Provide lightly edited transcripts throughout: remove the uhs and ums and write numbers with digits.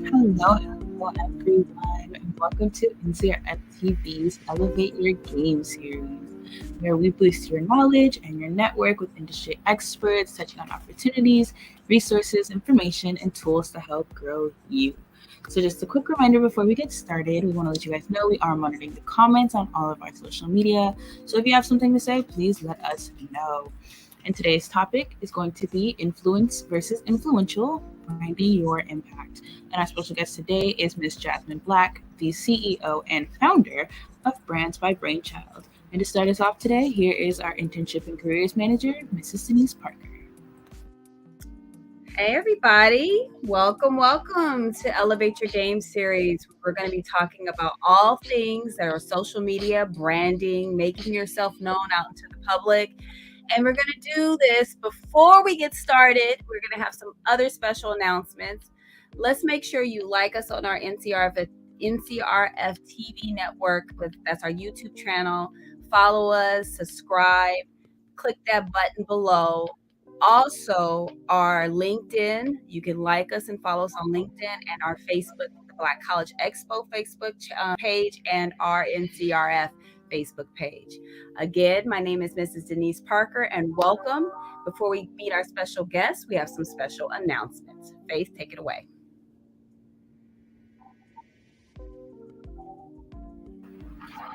Hello, everyone, and welcome to NCRF TV's Elevate Your Game series, where we boost your knowledge and your network with industry experts touching on opportunities, resources, information, and tools to help grow you. So, just a quick reminder before we get started, we want to let you guys know we are monitoring the comments on all of our social media. So, if you have something to say, please let us know. And today's topic is going to be influence versus influential, branding your impact. And our special guest today is Miss Jasmine Black, the CEO and founder of Brands by Brainchild. And to start us off today, here is our Internship and Careers Manager, Mrs. Denise Parker. Hey everybody, welcome to Elevate Your Game series. We're going to be talking about all things that are social media, branding, making yourself known out to the public. And we're going to do this before we get started. We're going to have some other special announcements. Let's make sure you like us on our NCRF TV network. That's our YouTube channel. Follow us, subscribe, click that button below. Also, our LinkedIn, you can like us and follow us on LinkedIn, and our Facebook, the Black College Expo Facebook page, and our NCRF Facebook page. Again, my name is Mrs. Denise Parker, and welcome. Before we meet our special guest, we have some special announcements. Faith, take it away.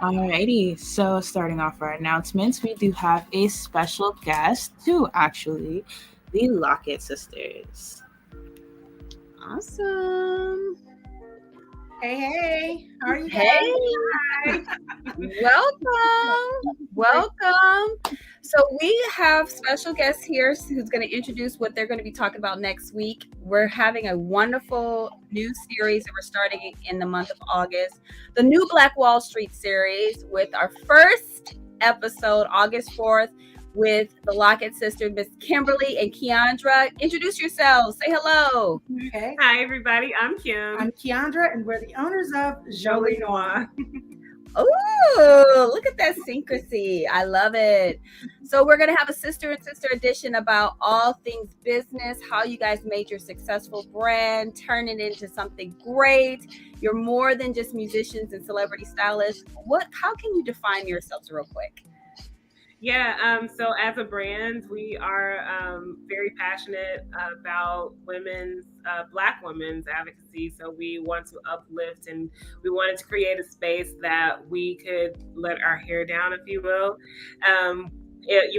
Alrighty, so starting off our announcements, we do have a special guest too, actually, the Locket Sisters. Awesome. Hey, how are you guys? Hey, welcome. So we have special guests here who's going to introduce what they're going to be talking about next week. We're having a wonderful new series that we're starting in the month of August, the new Black Wall Street series, with our first episode, August 4th, with the Locket Sisters, Miss Kimberly and Keandra. Introduce yourselves. Say hello. Okay. Hi, everybody. I'm Kim. I'm Keandra, and we're the owners of Jolie Noir. Oh, look at that syncrecy. I love it. So we're going to have a sister and sister edition about all things business, how you guys made your successful brand, turn it into something great. You're more than just musicians and celebrity stylists. How can you define yourselves real quick? Yeah, so as a brand, we are very passionate about Black women's advocacy. So we want to uplift, and we wanted to create a space that we could let our hair down, if you will.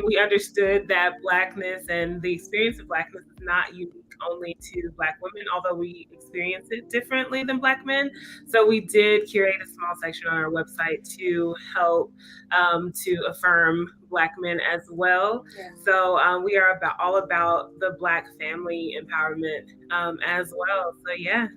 We understood that Blackness and the experience of Blackness is not unique only to Black women, although we experience it differently than Black men. So we did curate a small section on our website to help to affirm Black men as well. Yeah. So we are all about the Black family empowerment as well. So yeah.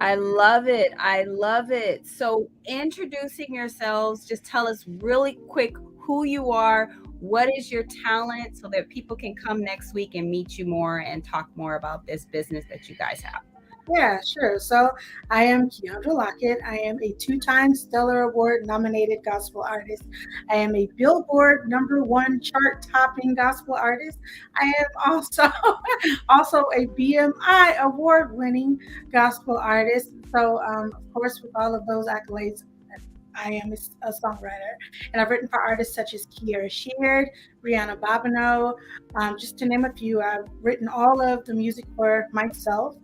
I love it. So introducing yourselves, just tell us really quick who you are, what is your talent, so that people can come next week and meet you more and talk more about this business that you guys have. Yeah, sure. So I am Keandra Locket. I am a 2-time Stellar Award nominated gospel artist. I am a Billboard #1 chart topping gospel artist. I am also a BMI award winning gospel artist. So of course, with all of those accolades, I am a songwriter, and I've written for artists such as Kiera Sheard, Rihanna Bobineau, just to name a few. I've written all of the music for myself,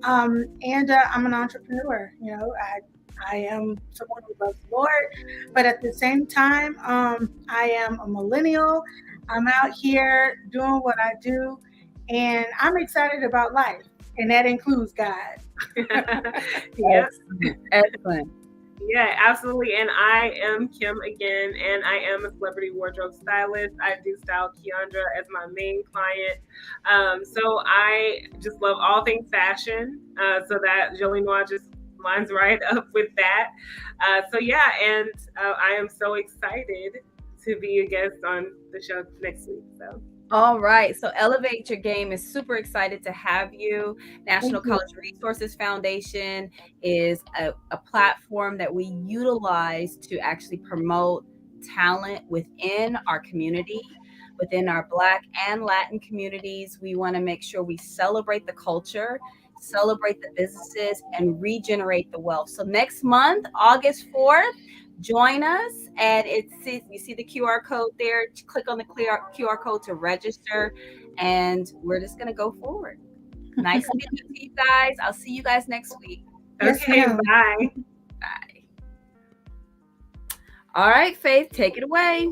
and I'm an entrepreneur. You know, I am someone who loves the Lord, but at the same time, I am a millennial. I'm out here doing what I do, and I'm excited about life, and that includes God. Yes, excellent. Yeah, absolutely. And I am Kim again, and I am a celebrity wardrobe stylist. I do style Keandra as my main client. So I just love all things fashion. So that Jolie Noir just lines right up with that. So yeah, and I am so excited to be a guest on the show next week. So. All right. So Elevate Your Game is super excited to have you. National College Resources Foundation is a platform that we utilize to actually promote talent within our community, within our Black and Latin communities. We want to make sure we celebrate the culture. celebrate the businesses, and regenerate the wealth. So next month, August 4th, join us. And you see the QR code there. Click on the QR code to register. And we're just going to go forward. Nice meeting you guys. I'll see you guys next week. Okay, bye. Bye. All right, Faith, take it away.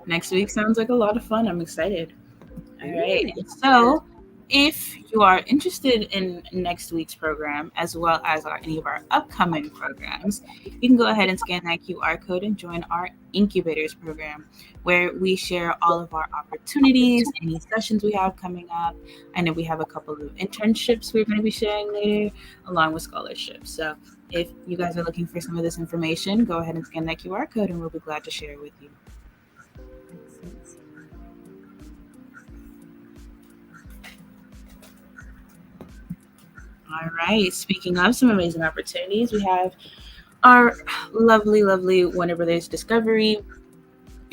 Next week sounds like a lot of fun. I'm excited. All right. So if you are interested in next week's program, as well as any of our upcoming programs, you can go ahead and scan that QR code and join our Incubators program, where we share all of our opportunities, any sessions we have coming up. I know we have a couple of internships we're going to be sharing later, along with scholarships. So if you guys are looking for some of this information, go ahead and scan that QR code and we'll be glad to share it with you. All right. Speaking of some amazing opportunities, we have our lovely Warner Brothers Discovery.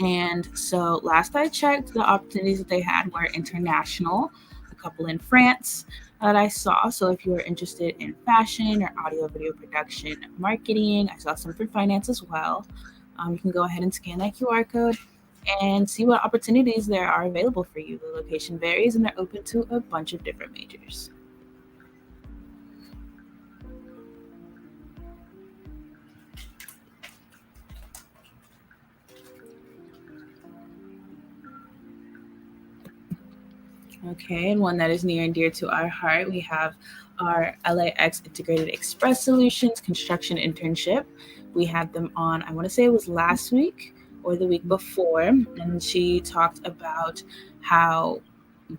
And so last I checked, the opportunities that they had were international, a couple in France that I saw. So if you are interested in fashion or audio video production, marketing, I saw some for finance as well. You can go ahead and scan that QR code and see what opportunities there are available for you. The location varies and they're open to a bunch of different majors. Okay, and one that is near and dear to our heart, we have our LAX Integrated Express Solutions construction internship. We had them on, I want to say it was last week or the week before, and she talked about how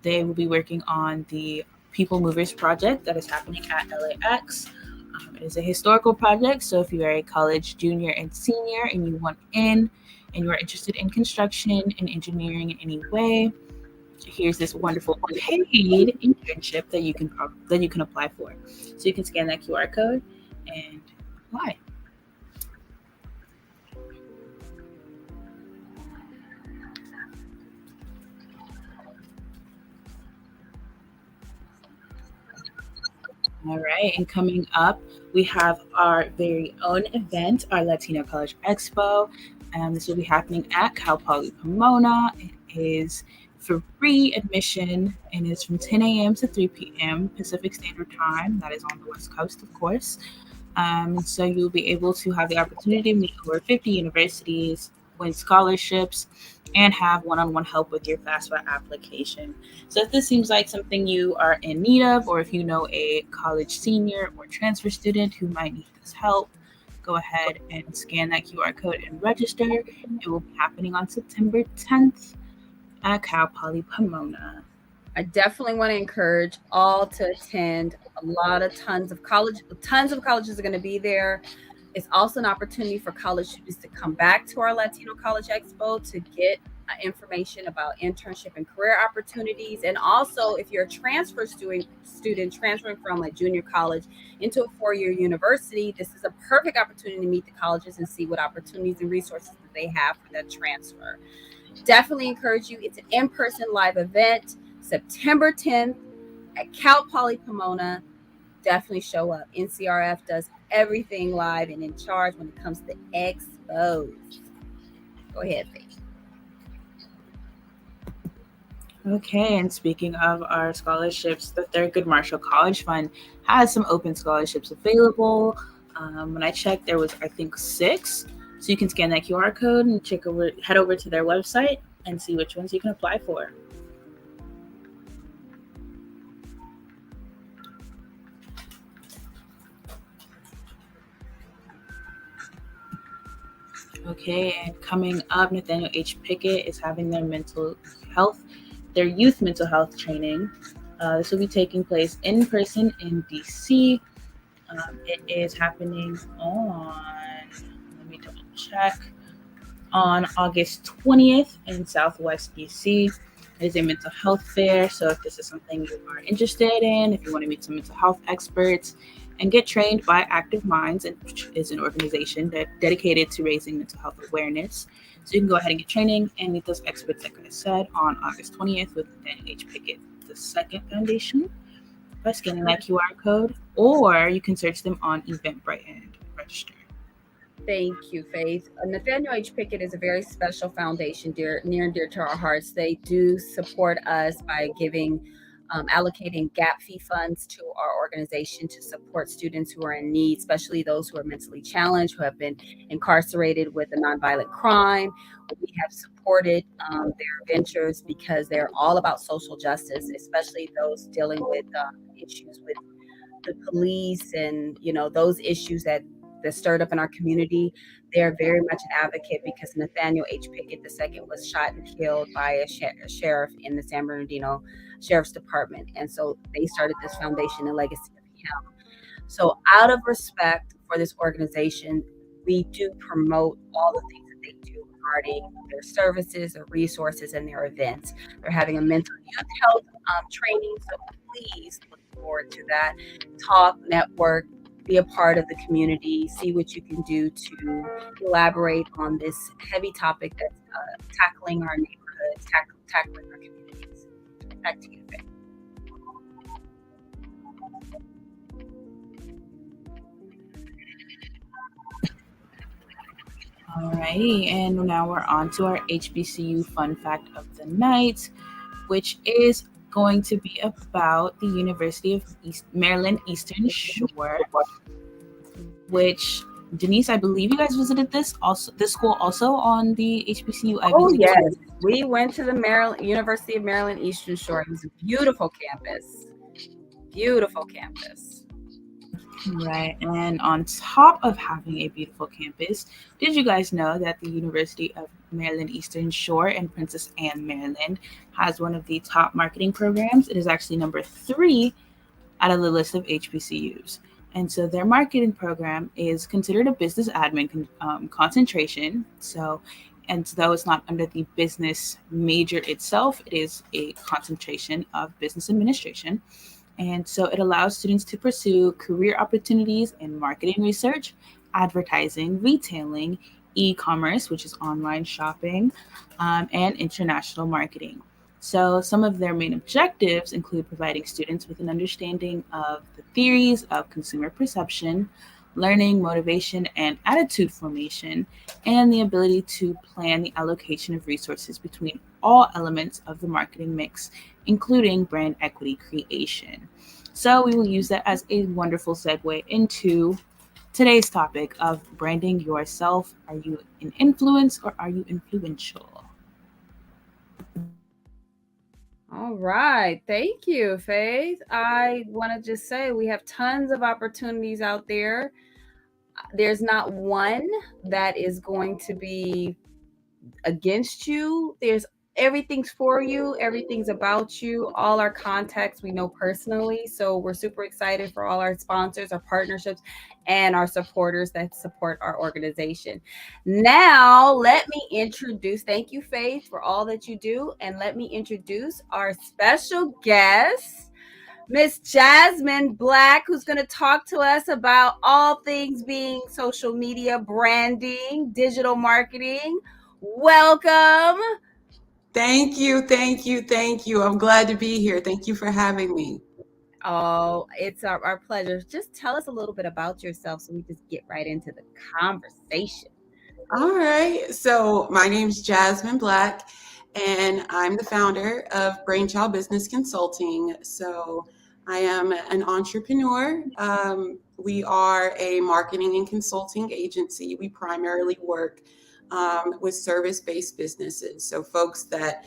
they will be working on the People Movers project that is happening at LAX. It is a historical project, so if you are a college junior and senior and you want in and you are interested in construction and engineering in any way, here's this wonderful paid internship that you can apply for. So you can scan that QR code and apply. All right, and coming up, we have our very own event, our Latino College Expo. This will be happening at Cal Poly Pomona. It is for free admission and it's from 10 a.m. to 3 p.m. Pacific Standard Time. That is on the West Coast, of course. So you'll be able to have the opportunity to meet over 50 universities, win scholarships, and have one-on-one help with your FAFSA application. So if this seems like something you are in need of, or if you know a college senior or transfer student who might need this help, go ahead and scan that QR code and register. It will be happening on September 10th at Cal Poly Pomona. I definitely want to encourage all to attend. Tons of colleges are going to be there. It's also an opportunity for college students to come back to our Latino College Expo to get information about internship and career opportunities. And also, if you're a transfer student transferring from a junior college into a four-year university, this is a perfect opportunity to meet the colleges and see what opportunities and resources that they have for that transfer. Definitely encourage you. It's an in-person live event, September 10th at Cal Poly Pomona. Definitely show up. NCRF does everything live and in charge when it comes to expos. Go ahead, Faith. Okay, and speaking of our scholarships, the Thurgood Marshall College Fund has some open scholarships available. When I checked, there was, I think, 6. So you can scan that QR code and head over to their website and see which ones you can apply for. Okay, and coming up, Nathaniel H. Pickett is having their youth mental health training. This will be taking place in person in DC. It is happening on August 20th in Southwest DC. It is a mental health fair, so if this is something you are interested in, if you want to meet some mental health experts and get trained by Active Minds, which is an organization dedicated to raising mental health awareness. So you can go ahead and get training and meet those experts, like I said, on August 20th with Nathaniel H. Pickett II Foundation. by scanning that QR code, or you can search them on Eventbrite and register. Thank you, Faith. Nathaniel H. Pickett is a very special foundation, near and dear to our hearts. They do support us by allocating gap fee funds to our organization to support students who are in need, especially those who are mentally challenged, who have been incarcerated with a nonviolent crime. We have supported their ventures because they're all about social justice, especially those dealing with issues with the police and those issues that stirred up in our community. They're very much an advocate because Nathaniel H. Pickett II was shot and killed by a sheriff in the San Bernardino Sheriff's Department, and so they started this foundation in legacy of him. So out of respect for this organization, we do promote all the things that they do regarding their services, their resources, and their events. They're having a mental youth health training, so please look forward to that. Talk, network, be a part of the community, see what you can do to elaborate on this heavy topic that's tackling our neighborhoods, tackling our communities. Back to you, Faye. All right, and now we're on to our HBCU Fun Fact of the night, which is going to be about the University of Maryland Eastern Shore, which Denise, I believe you guys visited this school also on the HBCU Ivy League. Yes, we went to the University of Maryland Eastern Shore. It was a beautiful campus. Beautiful campus. Right, and on top of having a beautiful campus, did you guys know that the University of Maryland Eastern Shore in Princess Anne, Maryland, has one of the top marketing programs? It is actually number 3 out of the list of HBCUs. And so their marketing program is considered a business admin concentration. And though it's not under the business major itself, it is a concentration of business administration. And so it allows students to pursue career opportunities in marketing research, advertising, retailing, e-commerce, which is online shopping, and international marketing. So some of their main objectives include providing students with an understanding of the theories of consumer perception, learning, motivation, and attitude formation, and the ability to plan the allocation of resources between all elements of the marketing mix, including brand equity creation. So we will use that as a wonderful segue into today's topic of branding yourself. Are you an influence or are you influential? All right. Thank you, Faith. I want to just say we have tons of opportunities out there. There's not one that is going to be against you. Everything's for you. Everything's about you. All our contacts we know personally. So we're super excited for all our sponsors, our partnerships, and our supporters that support our organization. Now, let me introduce, thank you, Faith, for all that you do. And let me introduce our special guest, Miss Jasmine Black, who's going to talk to us about all things being social media, branding, digital marketing. Welcome. Thank you. I'm glad to be here. Thank you for having me. Oh, it's our pleasure. Just tell us a little bit about yourself so we just get right into the conversation. All right. So my name's Jasmine Black, and I'm the founder of Brainchild Business Consulting. So I am an entrepreneur. We are a marketing and consulting agency. We primarily work with service-based businesses, so folks that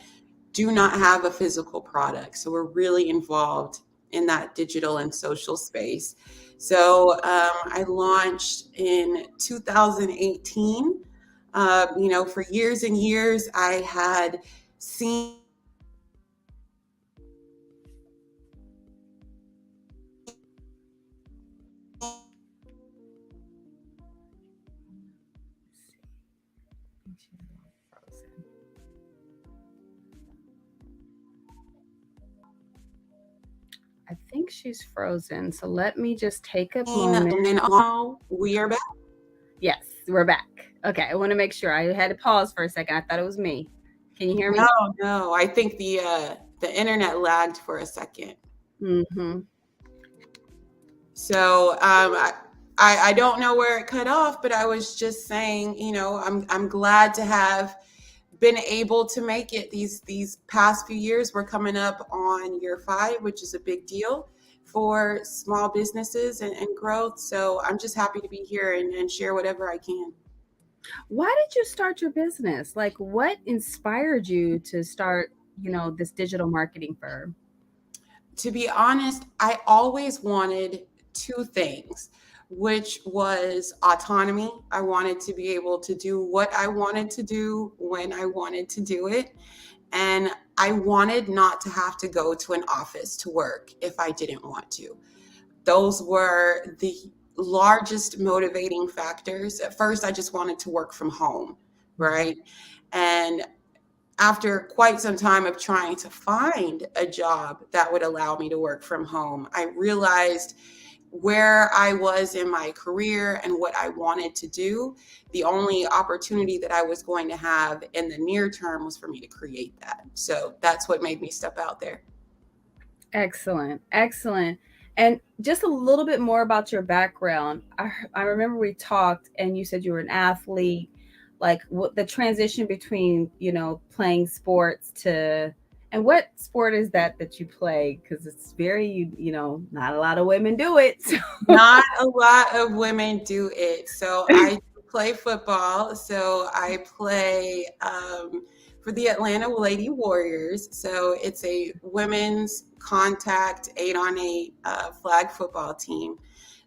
do not have a physical product. So we're really involved in that digital and social space. So I launched in 2018. For years and years, I had seen I think she's frozen. So let me just take a moment. And then we are back. Yes, we're back. Okay, I want to make sure. I had to pause for a second. I thought it was me. Can you hear me? No. I think the internet lagged for a second. Mm-hmm. So I don't know where it cut off, but I was just saying, I'm glad to have been able to make it these past few years. We're coming up on year 5, which is a big deal for small businesses and growth. So I'm just happy to be here and share whatever I can. Why did you start your business? Like, what inspired you to start, this digital marketing firm? To be honest, I always wanted 2 things, which was autonomy. I wanted to be able to do what I wanted to do when I wanted to do it. And I wanted not to have to go to an office to work if I didn't want to. Those were the largest motivating factors. At first, I just wanted to work from home, right? And after quite some time of trying to find a job that would allow me to work from home, I realized where I was in my career and what I wanted to do. The only opportunity that I was going to have in the near term was for me to create that. So that's what made me step out there. Excellent, excellent. And just a little bit more about your background. I remember we talked, and you said you were an athlete. Like, what the transition between playing sports to, and what sport is that you play? Because it's very, not a lot of women do it. So. Not a lot of women do it. So I play football. So I play for the Atlanta Lady Warriors. So it's a women's contact 8-on-8 flag football team.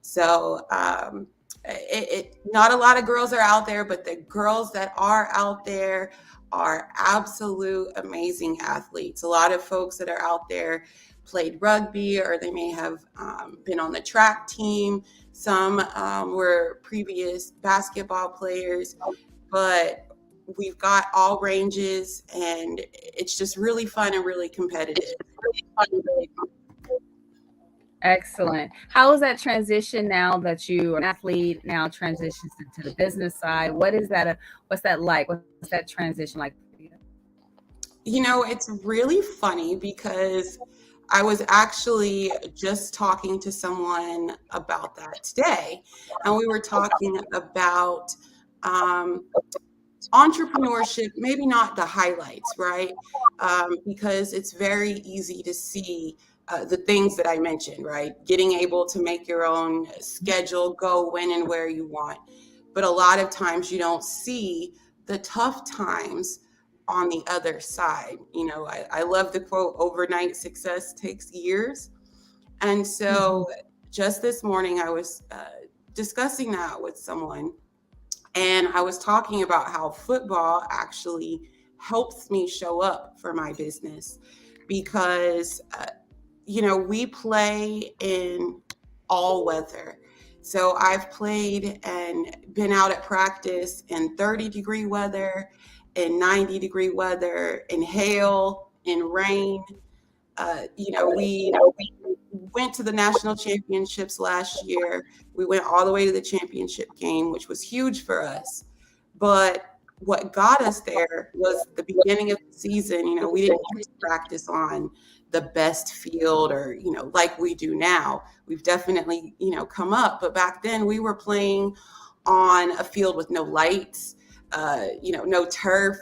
So not a lot of girls are out there, but the girls that are out there are absolute amazing athletes. A lot of folks that are out there played rugby, or they may have been on the track team. Some were previous basketball players, but we've got all ranges, and it's just really fun and really competitive. Excellent. How is that transition now that you are an athlete, now transitions into the business side? What's that like? What's that transition like for you? It's really funny because I was actually just talking to someone about that today, and we were talking about entrepreneurship, maybe not the highlights, right? Because it's very easy to see the things that I mentioned, right? Getting able to make your own schedule, go when and where you want. But a lot of times you don't see the tough times on the other side. I love the quote, overnight success takes years. And so just this morning, I was discussing that with someone. And I was talking about how football actually helps me show up for my business because, we play in all weather. So I've played and been out at practice in 30-degree weather, in 90-degree weather, in hail, in rain. We went to the national championships last year. We went all the way to the championship game, which was huge for us. But what got us there was the beginning of the season. We didn't get to practice on the best field or, like we do now. We've definitely, come up. But back then we were playing on a field with no lights, no turf.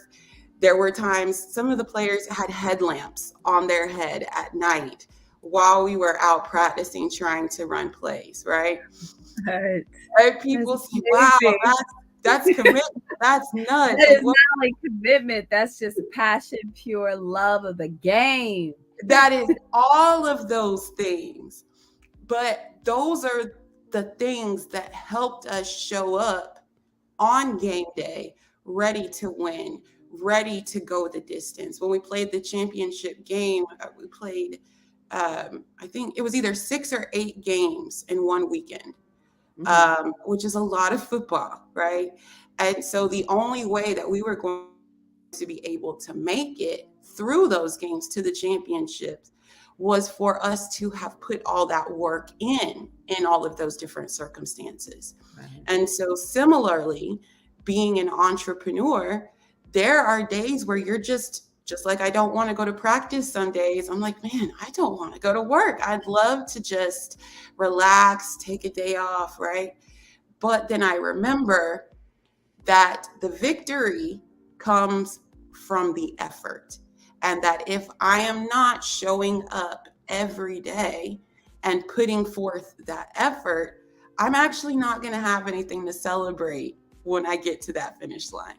There were times some of the players had headlamps on their head at night while we were out practicing, trying to run plays, right? Right. And people say, wow, that's commitment. That's nuts. That is not like commitment. That's just passion, pure love of the game. That is all of those things. But those are the things that helped us show up on game day, ready to win, ready to go the distance. When we played the championship game, we played, I think it was either 6 or 8 games in one weekend, which is a lot of football, right? And so the only way that we were going to be able to make it through those games to the championships was for us to have put all that work in all of those different circumstances. Right. And so similarly, being an entrepreneur, there are days where you're just Just like I don't want to go to practice some days. I'm like, man, I don't want to go to work. I'd love to just relax, take a day off, right? But then I remember that the victory comes from the effort. And that if I am not showing up every day and putting forth that effort, I'm actually not going to have anything to celebrate when I get to that finish line.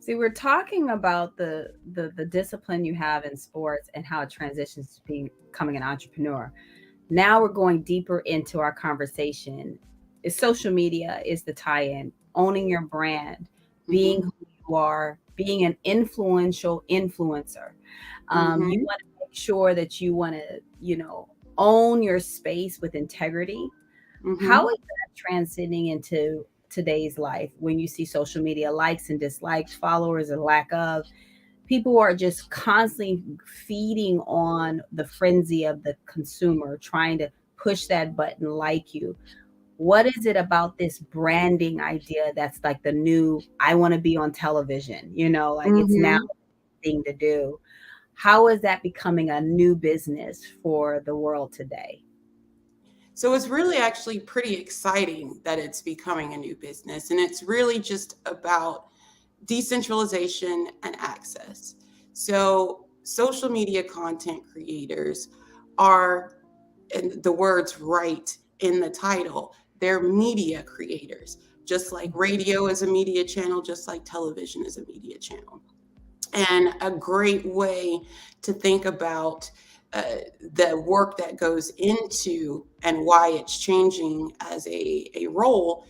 See, we're talking about the discipline you have in sports and how it transitions to becoming an entrepreneur. Now we're going deeper into our conversation. Is social media is the tie-in, owning your brand, being who you are, being an influential influencer. You want to make sure that you want to, own your space with integrity. How is that transcending into today's life when you see social media likes and dislikes, followers and lack of? People are just constantly feeding on the frenzy of the consumer, trying to push that button, like you. What is it about this branding idea that's like the new, I want to be on television, like it's now a thing to do? How is that becoming a new business for the world today? So it's really actually pretty exciting that it's becoming a new business. And it's really just about decentralization and access. So social media content creators are, and the word's right in the title, they're media creators. Just like radio is a media channel, just like television is a media channel. And a great way to think about the work that goes into and why it's changing as a role.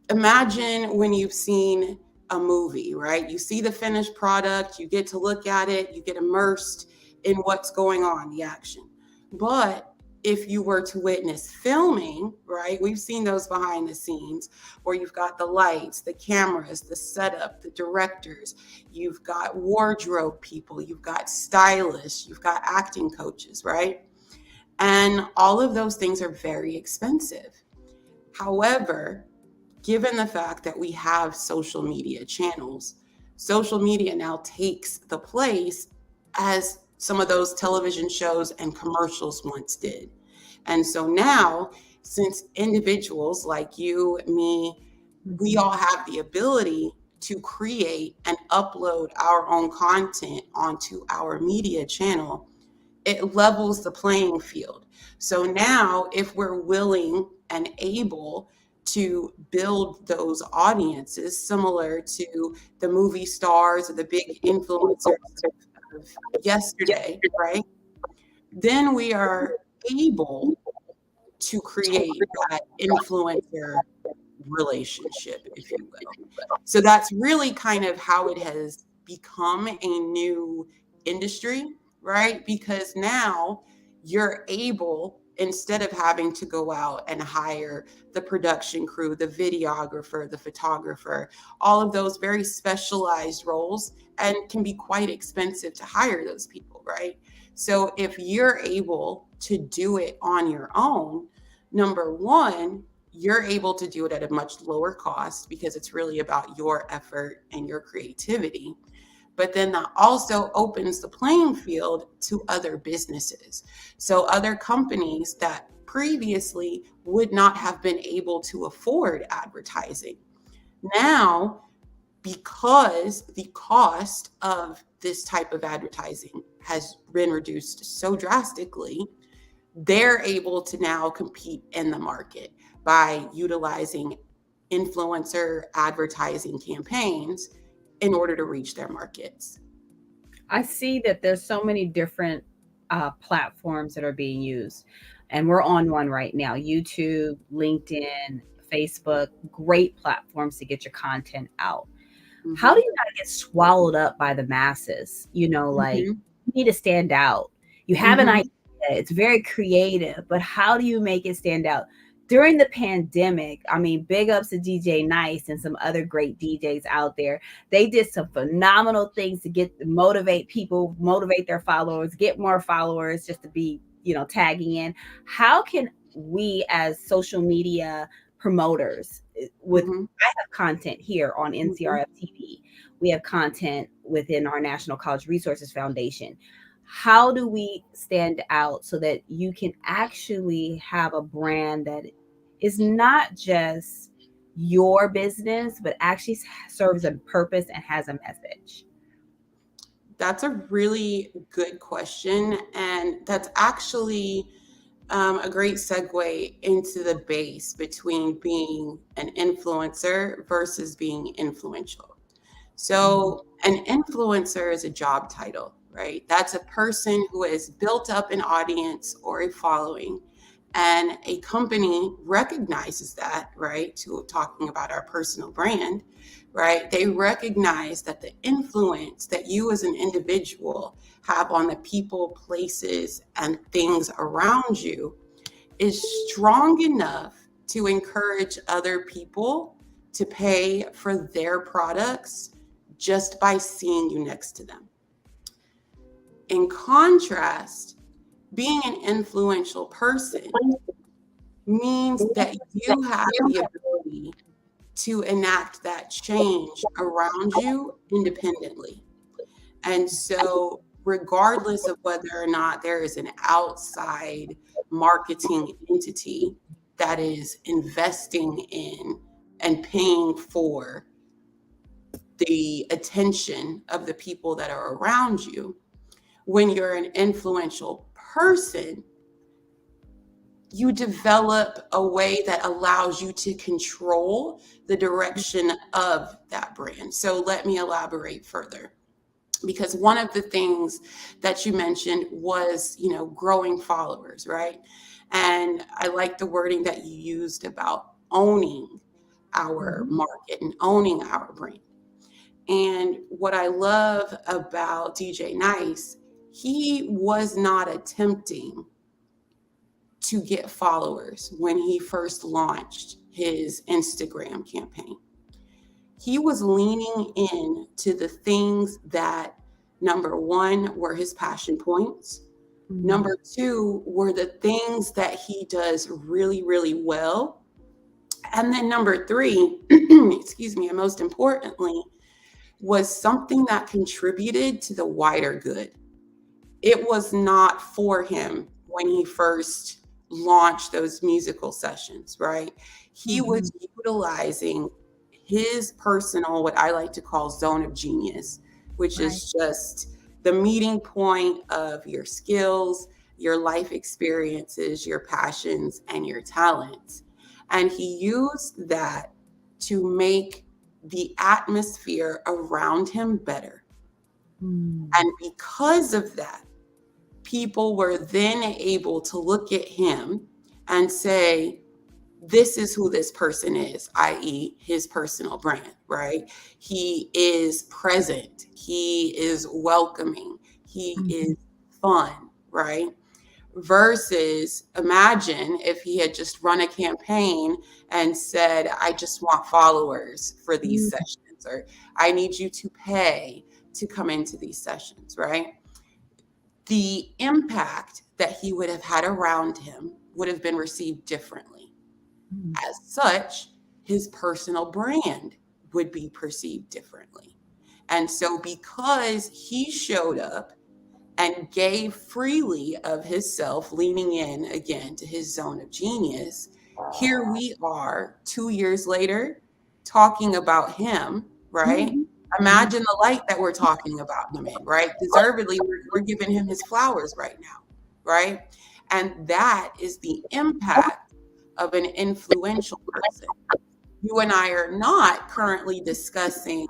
Imagine when you've seen a movie, right? You see the finished product, you get to look at it, you get immersed in what's going on, the action. But if you were to witness filming, right? We've seen those behind the scenes where you've got the lights, the cameras, the setup, the directors, you've got wardrobe people, you've got stylists, you've got acting coaches, right? And all of those things are very expensive. However, given the fact that we have social media channels, social media now takes the place as some of those television shows and commercials once did. And so now, since individuals like you, me, we all have the ability to create and upload our own content onto our media channel, it levels the playing field. So now, if we're willing and able to build those audiences similar to the movie stars or the big influencers of yesterday, right? Then we are able to create that influencer relationship, if you will. So that's really kind of how it has become a new industry, right? Because now you're able, instead of having to go out and hire the production crew, the videographer, the photographer, all of those very specialized roles, and can be quite expensive to hire those people, right? So if you're able to do it on your own, number one, you're able to do it at a much lower cost because it's really about your effort and your creativity. But then that also opens the playing field to other businesses. So other companies that previously would not have been able to afford advertising. Now, because the cost of this type of advertising has been reduced so drastically, they're able to now compete in the market by utilizing influencer advertising campaigns in order to reach their markets. I see that there's so many different platforms that are being used, and we're on one right now: YouTube, LinkedIn, Facebook. Great platforms to get your content out. How do you not get swallowed up by the masses? Like you need to stand out. You have an idea, it's very creative, but how do you make it stand out? During the pandemic, I mean, big ups to DJ Nice and some other great DJs out there. They did some phenomenal things to motivate people, motivate their followers, get more followers, just to be, tagging in. How can we as social media promoters with Mhm. I have content here on NCRF TV. We have content within our National College Resources Foundation. How do we stand out so that you can actually have a brand that is not just your business, but actually serves a purpose and has a message? That's a really good question. And that's actually a great segue into the base between being an influencer versus being influential. So, an influencer is a job title, right? That's a person who has built up an audience or a following, and a company recognizes that, right? To talking about our personal brand, right? They recognize that the influence that you as an individual have on the people, places, and things around you is strong enough to encourage other people to pay for their products just by seeing you next to them. In contrast, being an influential person means that you have the ability to enact that change around you independently. And so, regardless of whether or not there is an outside marketing entity that is investing in and paying for the attention of the people that are around you, when you're an influential person, you develop a way that allows you to control the direction of that brand. So let me elaborate further. Because one of the things that you mentioned was, growing followers, right? And I like the wording that you used about owning our market and owning our brand. And what I love about DJ Nice, he was not attempting to get followers when he first launched his Instagram campaign. He was leaning in to the things that, number one, were his passion points. Number two, were the things that he does really, really well. And then number three, excuse me, and most importantly, was something that contributed to the wider good. It was not for him when he first launched those musical sessions, right? He was utilizing his personal, what I like to call zone of genius, which is just the meeting point of your skills, your life experiences, your passions, and your talents. And he used that to make the atmosphere around him better. And because of that, people were then able to look at him and say, this is who this person is, i.e., his personal brand, right? He is present. He is welcoming. He is fun, right? Versus imagine if he had just run a campaign and said, I just want followers for these sessions, or I need you to pay to come into these sessions, right? The impact that he would have had around him would have been received differently. As such, his personal brand would be perceived differently. And so because he showed up and gave freely of himself, leaning in again to his zone of genius, here we are 2 years later talking about him, right? Imagine the light that we're talking about him in, right? Deservedly, we're giving him his flowers right now, right? And that is the impact of an influential person. You and I are not currently discussing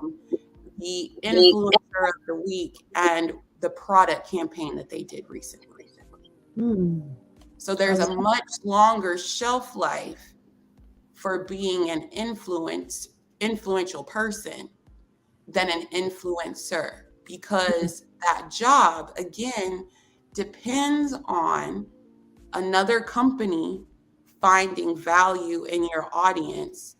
the influencer of the week and the product campaign that they did recently. So there's a much longer shelf life for being an influential person than an influencer, because that job, again, depends on another company finding value in your audience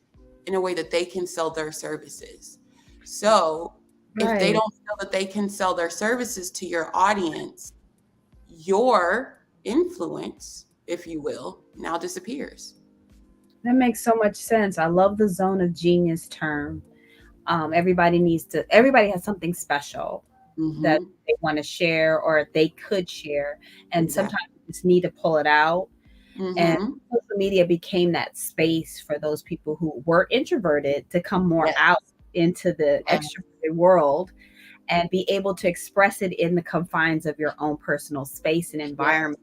in a way that they can sell their services. So if they don't feel that they can sell their services to your audience, your influence, if you will, now disappears. That makes so much sense. I love the zone of genius term. Everybody has something special that Mm-hmm. they want to share or they could share. And Exactly. sometimes you just need to pull it out. And Mm-hmm. social media became that space for those people who were introverted to come more Yes. out into the Yes. extroverted world and be able to express it in the confines of your own personal space and Yes. environment.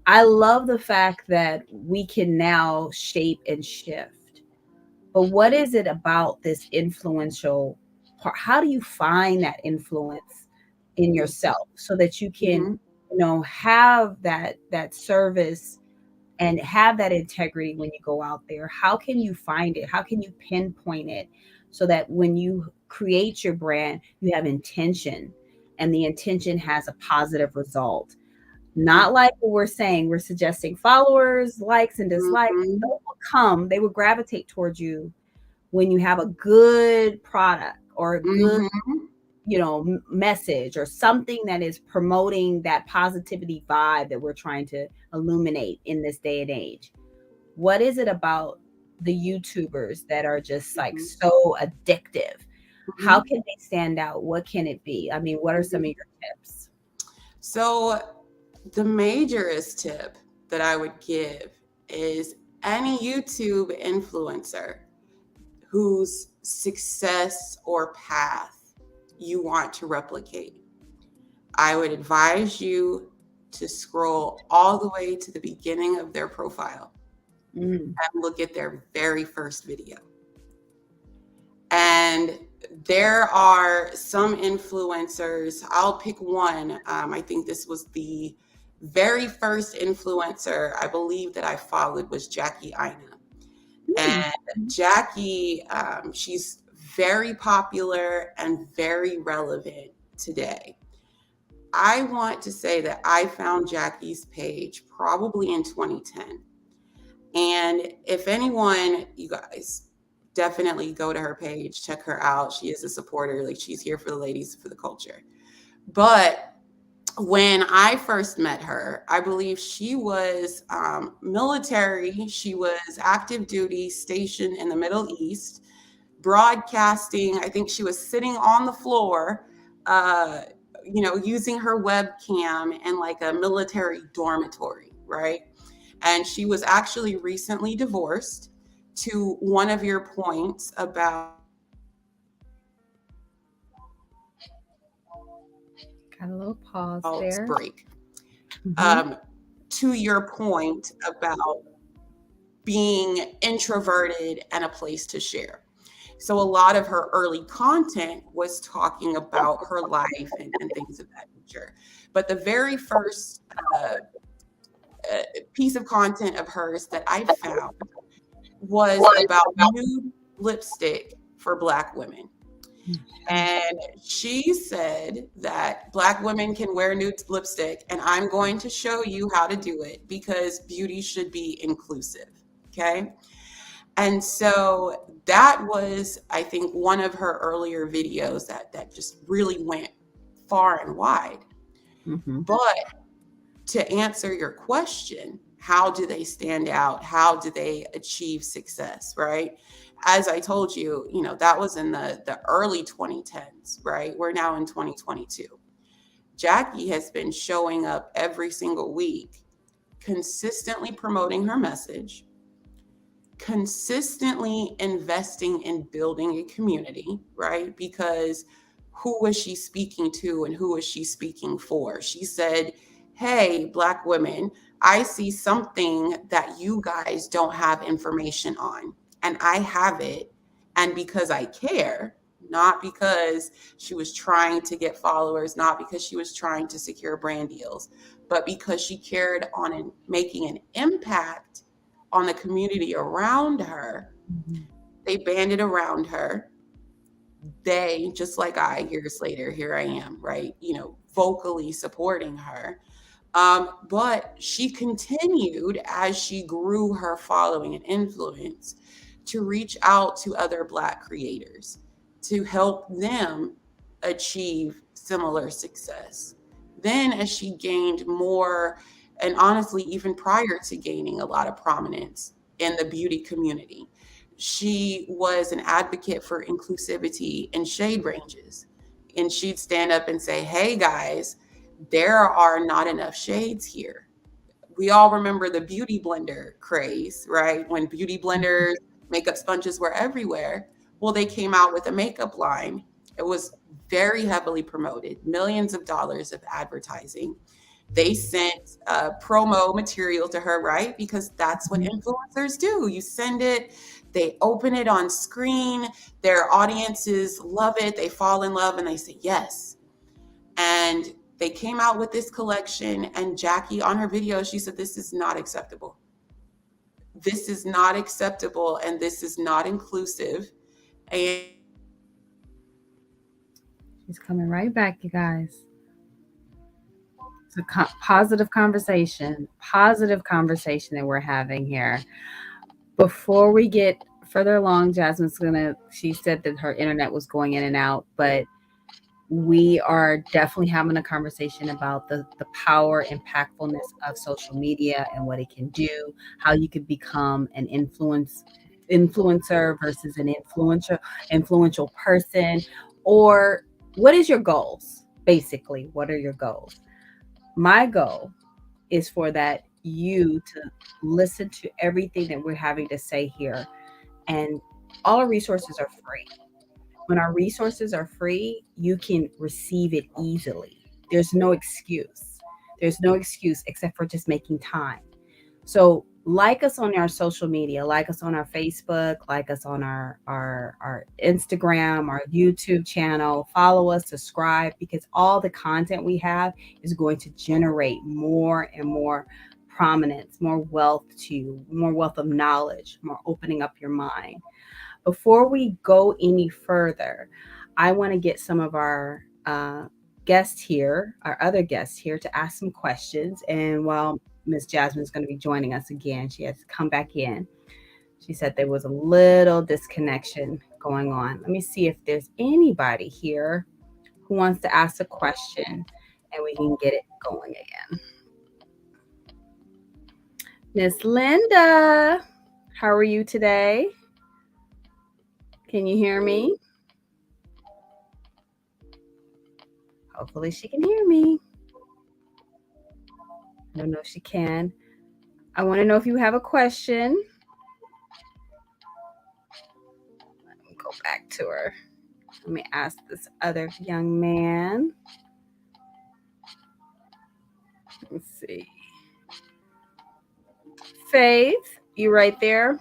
I love the fact that we can now shape and shift. But what is it about this influential part? How do you find that influence in yourself so that you can, Mm-hmm. have that service and have that integrity when you go out there? How can you find it? How can you pinpoint it so that when you create your brand, you have intention and the intention has a positive result? Not like what we're saying, we're suggesting followers, likes, and dislikes. Mm-hmm. Those will come, they will gravitate towards you when you have a good product or a good Mm-hmm. message or something that is promoting that positivity vibe that we're trying to illuminate in this day and age. What is it about the YouTubers that are just like Mm-hmm. so addictive? How Mm-hmm. can they stand out? What can it be? I mean, what are some of Mm-hmm. your tips? So the majorest tip that I would give is any YouTube influencer whose success or path you want to replicate. I would advise you to scroll all the way to the beginning of their profile Mm. and look at their very first video. And there are some influencers, I'll pick one. I think this was the very first influencer I believe that I followed was Jackie Ina. Mm. And Jackie, she's very popular and very relevant today. I want to say that I found Jackie's page probably in 2010. And if anyone, you guys, definitely go to her page, check her out. She is a supporter. Like, she's here for the ladies, for the culture. But when I first met her, I believe she was military. She was active duty, stationed in the Middle East, broadcasting. I think she was sitting on the floor, uh, using her webcam in like a military dormitory, right? And she was actually recently divorced. To one of your points about Got a little pause there. break, Hmm. um, to your point about being introverted and a place to share. So a lot of her early content was talking about her life and things of that nature. But the very first piece of content of hers that I found was about nude lipstick for Black women. And she said that Black women can wear nude lipstick, and I'm going to show you how to do it because beauty should be inclusive. Okay. And so that was, I think, one of her earlier videos that just really went far and wide. Hmm. But to answer your question, how do they stand out? How do they achieve success, right? As I told you, that was in the early 2010s, right? We're now in 2022. Jackie has been showing up every single week, consistently promoting her message, consistently investing in building a community, right? Because who was she speaking to and who was she speaking for? She said, hey, Black women, I see something that you guys don't have information on, and I have it. And because I care, not because she was trying to get followers, not because she was trying to secure brand deals, but because she cared on making an impact on the community around her, they banded around her. They, just like I, years later, here I am, right? Vocally supporting her. But she continued as she grew her following and influence to reach out to other Black creators to help them achieve similar success. Then, as she gained more, and honestly, even prior to gaining a lot of prominence, in the beauty community. She was an advocate for inclusivity in shade ranges. And she'd stand up and say, hey guys, there are not enough shades here. We all remember the beauty blender craze, right? When beauty blenders, makeup sponges were everywhere. Well, they came out with a makeup line. It was very heavily promoted, millions of dollars of advertising. They sent promo material to her, right? Because that's what influencers do. You send it, they open it on screen, their audiences love it, they fall in love, and they say yes. And they came out with this collection, and Jackie, on her video, she said, this is not acceptable. This is not acceptable, and this is not inclusive. And She's coming right back, you guys. It's a positive conversation that we're having here. Before we get further along, she said that her internet was going in and out, but we are definitely having a conversation about the power, impactfulness of social media and what it can do, how you could become an influencer versus an influential person, or what is your goals? Basically, what are your goals? My goal is for that you to listen to everything that we're having to say here. And all our resources are free. When our resources are free, you can receive it easily. There's no excuse. There's no excuse except for just making time. So like us on our social media, like us on our Facebook, like us on our Instagram, our YouTube channel, follow us, subscribe, because all the content we have is going to generate more and more prominence, more wealth to you, more wealth of knowledge, more opening up your mind. Before we go any further, I want to get some of our guests here, our other guests here, to ask some questions. And while Miss Jasmine is going to be joining us again, she has to come back in. She said there was a little disconnection going on. Let me see if there's anybody here who wants to ask a question, and we can get it going again. Miss Linda, how are you today? Can you hear me? Hopefully she can hear me. I don't know if she can. I want to know if you have a question. Let me go back to her. Let me ask this other young man. Let's see. Faith, you right there?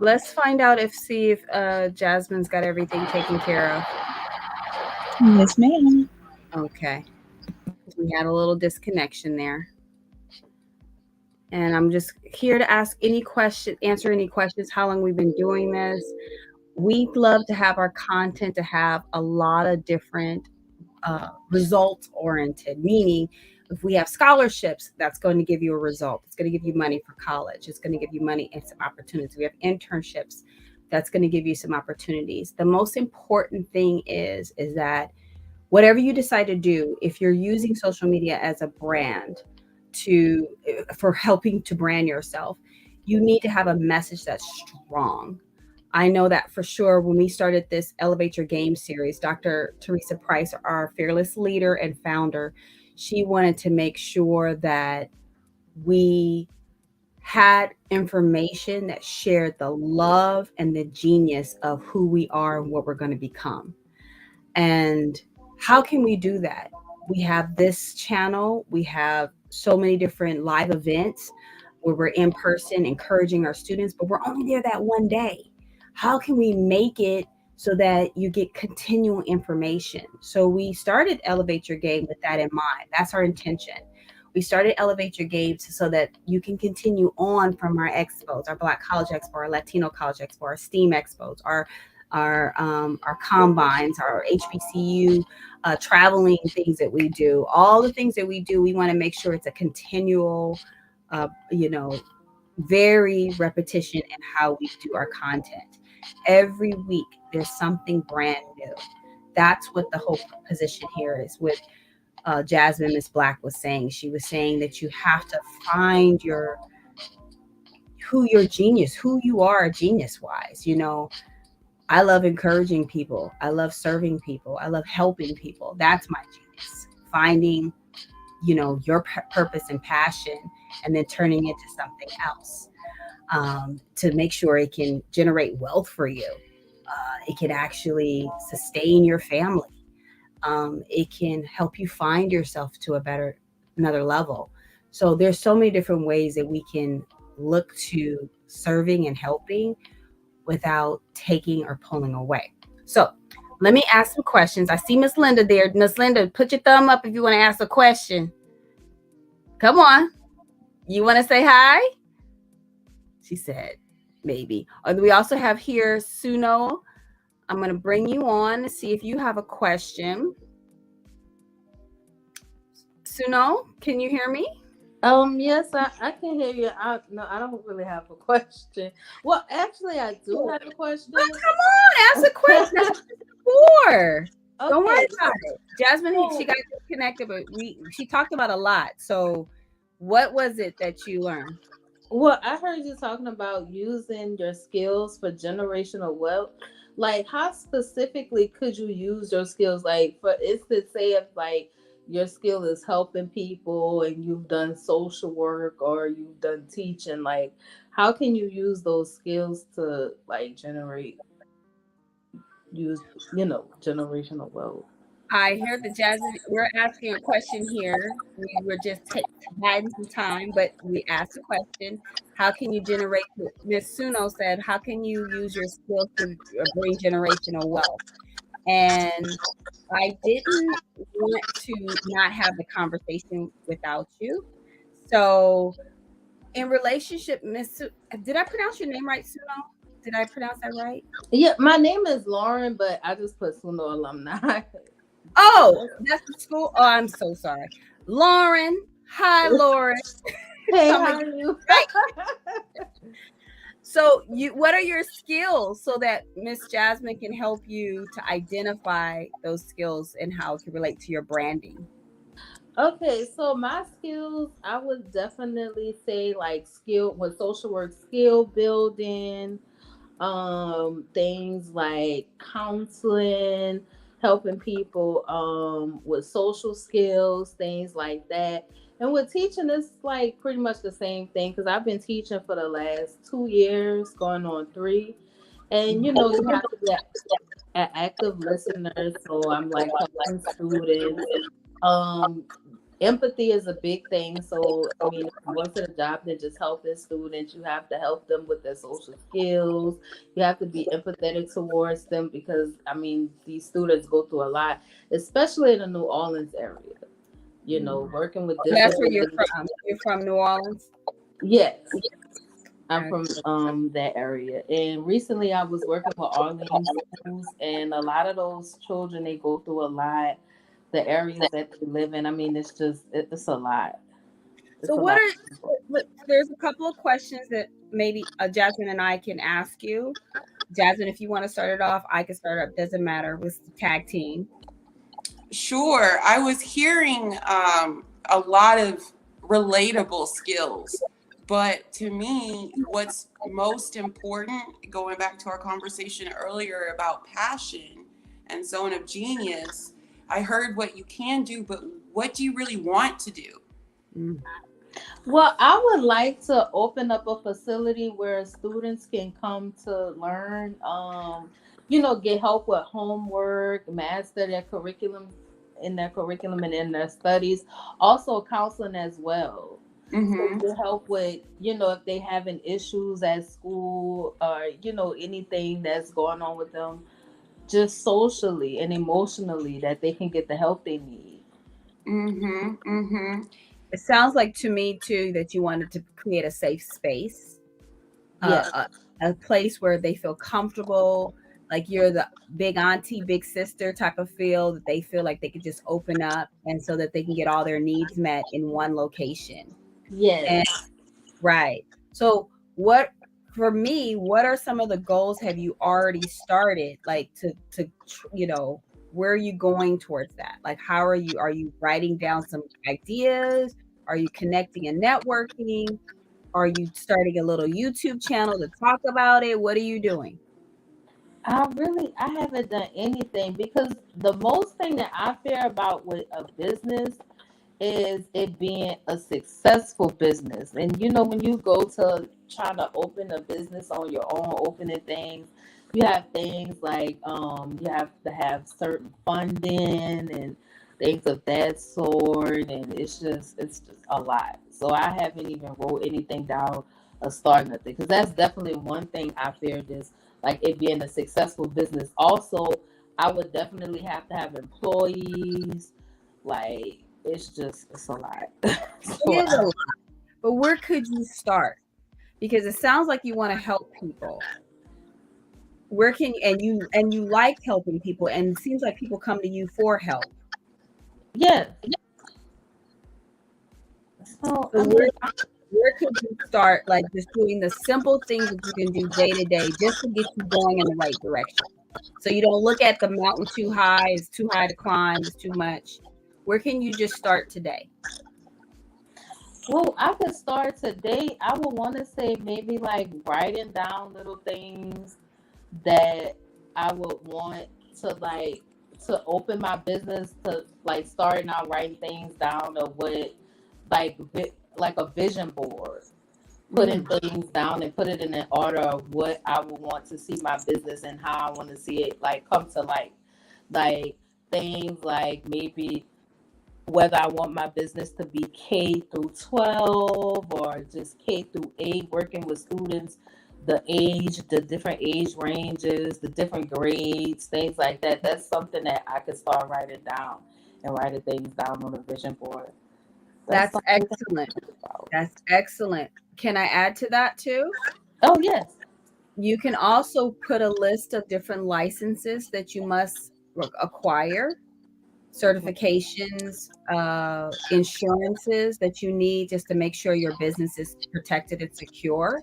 Let's find out see if Jasmine's got everything taken care of. Yes, ma'am. Okay. We had a little disconnection there. And I'm just here to answer any questions, how long we've been doing this. We'd love to have our content to have a lot of different results oriented, meaning if we have scholarships, that's going to give you a result. It's going to give you money for college. It's going to give you money and some opportunities. We have internships. That's going to give you some opportunities. The most important thing is that whatever you decide to do, if you're using social media as a brand for helping to brand yourself, you need to have a message that's strong. I know that for sure. When we started this Elevate Your Game series, Dr. Teresa Price, our fearless leader and founder, she wanted to make sure that we had information that shared the love and the genius of who we are and what we're going to become. And how can we do that? We have this channel. We have so many different live events where we're in person encouraging our students, but we're only there that one day. How can we make it so that you get continual information? So we started Elevate Your Game with that in mind. That's our intention. We started Elevate Your Game so that you can continue on from our expos, our Black College Expo, our Latino College Expo, our STEAM expos, our combines, our HBCU traveling things that we do. All the things that we do, we want to make sure it's a continual, very repetition in how we do our content. Every week, there's something brand new. That's what the whole position here is with Jasmine Miss Black was saying. She was saying that you have to find who you are genius wise. I love encouraging people. I love serving people. I love helping people. That's my genius. Finding, your purpose and passion, and then turning it into something else, to make sure it can generate wealth for you. It can actually sustain your family. It can help you find yourself to another level. So there's so many different ways that we can look to serving and helping without taking or pulling away. So let me ask some questions. I see Miss Linda there. Miss Linda, put your thumb up if you want to ask a question. Come on. You want to say hi? She said, maybe. We also have here Suno. I'm going to bring you on to see if you have a question. Suno, can you hear me? Yes, I can hear you. No, I don't really have a question. Well, actually, I do have a question. Well, come on, ask a question. That's what it's for. Don't worry about it. Jasmine, she got disconnected, but she talked about a lot. So what was it that you learned? Well, I heard you talking about using your skills for generational wealth. Like, how specifically could you use your skills? Like, for instance, say if like your skill is helping people and you've done social work or you've done teaching, like how can you use those skills to like generational wealth? I heard the Jasmine. We're asking a question here. We were just biding some time, but we asked a question. How can you generate? Miss Suno said, "How can you use your skills to bring generational wealth?" And I didn't want to not have the conversation without you. So, in relationship, did I pronounce your name right, Suno? Did I pronounce that right? Yeah, my name is Lauren, but I just put Suno alumni. Oh, that's the school. Oh, I'm so sorry. Lauren. Hi, Lauren. Hey, how are you? So what are your skills so that Miss Jasmine can help you to identify those skills and how it can relate to your branding? Okay, so my skills, I would definitely say like skill with social work, skill building, things like counseling, helping people with social skills, things like that. And with teaching, it's like pretty much the same thing because I've been teaching for the last 2 years, going on 3. And you have to be an active listener. So I'm like helping students. Um, Empathy is a big thing. So I mean, if you go to the job than just helping students, you have to help them with their social skills. You have to be empathetic towards them because I mean these students go through a lot, especially in the New Orleans area. Working with That's where you're from. You're from New Orleans? Yes. I'm from that area. And recently I was working with Orleans schools and a lot of those children they go through a lot. The areas that they live in, I mean, it's a lot. There's a couple of questions that maybe Jasmine and I can ask you. Jasmine, if you want to start it off, I can start it up. Doesn't matter. With the tag team. Sure. I was hearing a lot of relatable skills, but to me, what's most important, going back to our conversation earlier about passion and zone of genius, I heard what you can do, but what do you really want to do? Well, I would like to open up a facility where students can come to learn, get help with homework, master their curriculum and in their studies, also counseling as well. Mm-hmm. So to help with, if they having issues at school or, anything that's going on with them, just socially and emotionally, that they can get the help they need. Mm-hmm. Mm-hmm. It sounds like to me too that you wanted to create a safe space, a place where they feel comfortable, like you're the big auntie, big sister type of feel, that they feel like they could just open up and so that they can get all their needs met in one location. Yes. Right. So what are some of the goals have you already started, like to where are you going towards that? Like, how are you writing down some ideas? Are you connecting and networking? Are you starting a little YouTube channel to talk about it? What are you doing? I haven't done anything because the most thing that I fear about with a business is it being a successful business. And when you go to try to open a business on your own, opening things, you have things like you have to have certain funding and things of that sort, and it's just a lot. So I haven't even wrote anything down or start nothing because that's definitely one thing I fear, just like it being a successful business. Also, I would definitely have to have employees. Like it's a lot. It So is a lot, but where could you start? Because it sounds like you want to help people. Where can you like helping people, and it seems like people come to you for help. yeah. So So I mean, where could you start, like just doing the simple things that you can do day to day just to get you going in the right direction? So you don't look at the mountain too high, it's too high to climb, it's too much. Where can you just start today? well, I could start today. I would want to say maybe like writing down little things that I would want to like to open my business, to like starting out writing things down of what like a vision board, putting things down and put it in an order of what I would want to see my business and how I want to see it like come to life. Like things like maybe whether I want my business to be K through 12 or just K through 8, working with students, the different age ranges, the different grades, things like that. That's something that I could start writing down and writing things down on a vision board. That's That's something to excellent. think about. That's excellent. Can I add to that too? Oh, yes. You can also put a list of different licenses that you must acquire, certifications, insurances that you need just to make sure your business is protected and secure,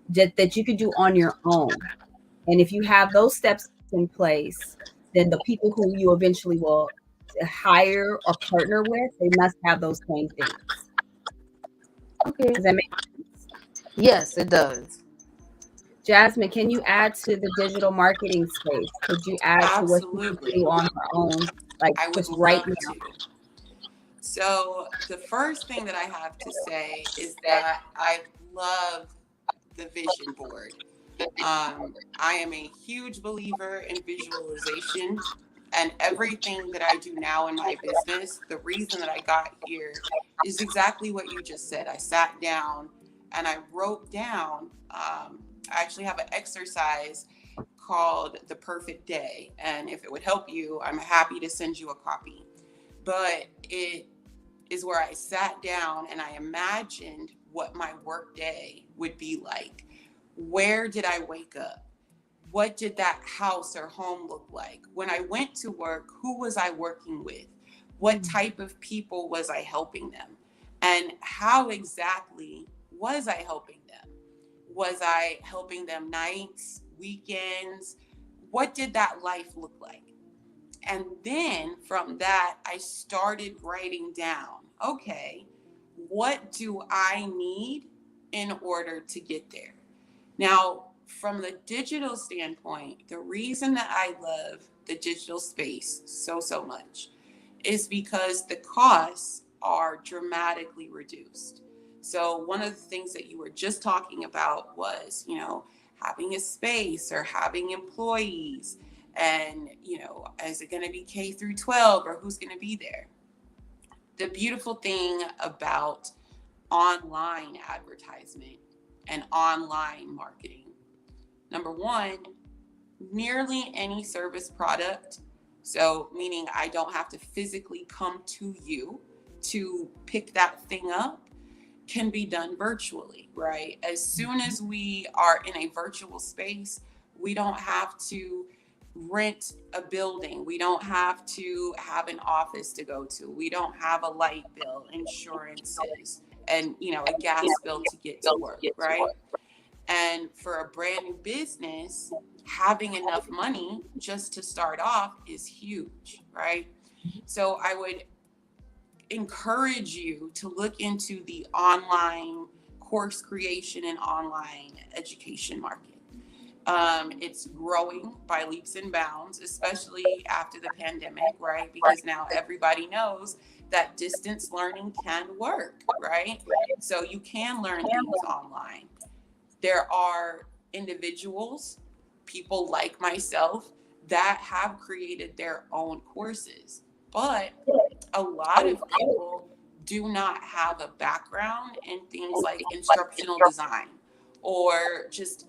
that you could do on your own. And if you have those steps in place, then the people who you eventually will hire or partner with, they must have those same things. Okay. Does that make Yes, it does. Jasmine, can you add to the digital marketing space? Could you add to what you can Absolutely. do on your own, like I would just right love now? to. So, the first thing that I have to say is that I love the vision board. I am a huge believer in visualization, and everything that I do now in my business, the reason that I got here is exactly what you just said. I sat down and I wrote down, I actually have an exercise called The Perfect Day. And if it would help you, I'm happy to send you a copy. But it is where I sat down and I imagined what my work day would be like. Where did I wake up? What did that house or home look like? When I went to work, who was I working with? What type of people was I helping them? And how exactly was I helping them? Was I helping them nights, weekends? What did that life look like? And then from that, I started writing down, okay, what do I need in order to get there? Now, from the digital standpoint, the reason that I love the digital space so much is because the costs are dramatically reduced. So one of the things that you were just talking about was, having a space or having employees, and, is it going to be K through 12 or who's going to be there? The beautiful thing about online advertisement and online marketing, number one, nearly any service product, so meaning I don't have to physically come to you to pick that thing up, can be done virtually, right? As soon as we are in a virtual space, we don't have to rent a building. We don't have to have an office to go to. We don't have a light bill, insurances, and a gas bill to get to work, right? And for a brand new business, having enough money just to start off is huge, right? So I would encourage you to look into the online course creation and online education market. It's growing by leaps and bounds, especially after the pandemic, right? Because now everybody knows that distance learning can work, right? So you can learn things online. There are individuals, people like myself, that have created their own courses, but a lot of people do not have a background in things like instructional design or just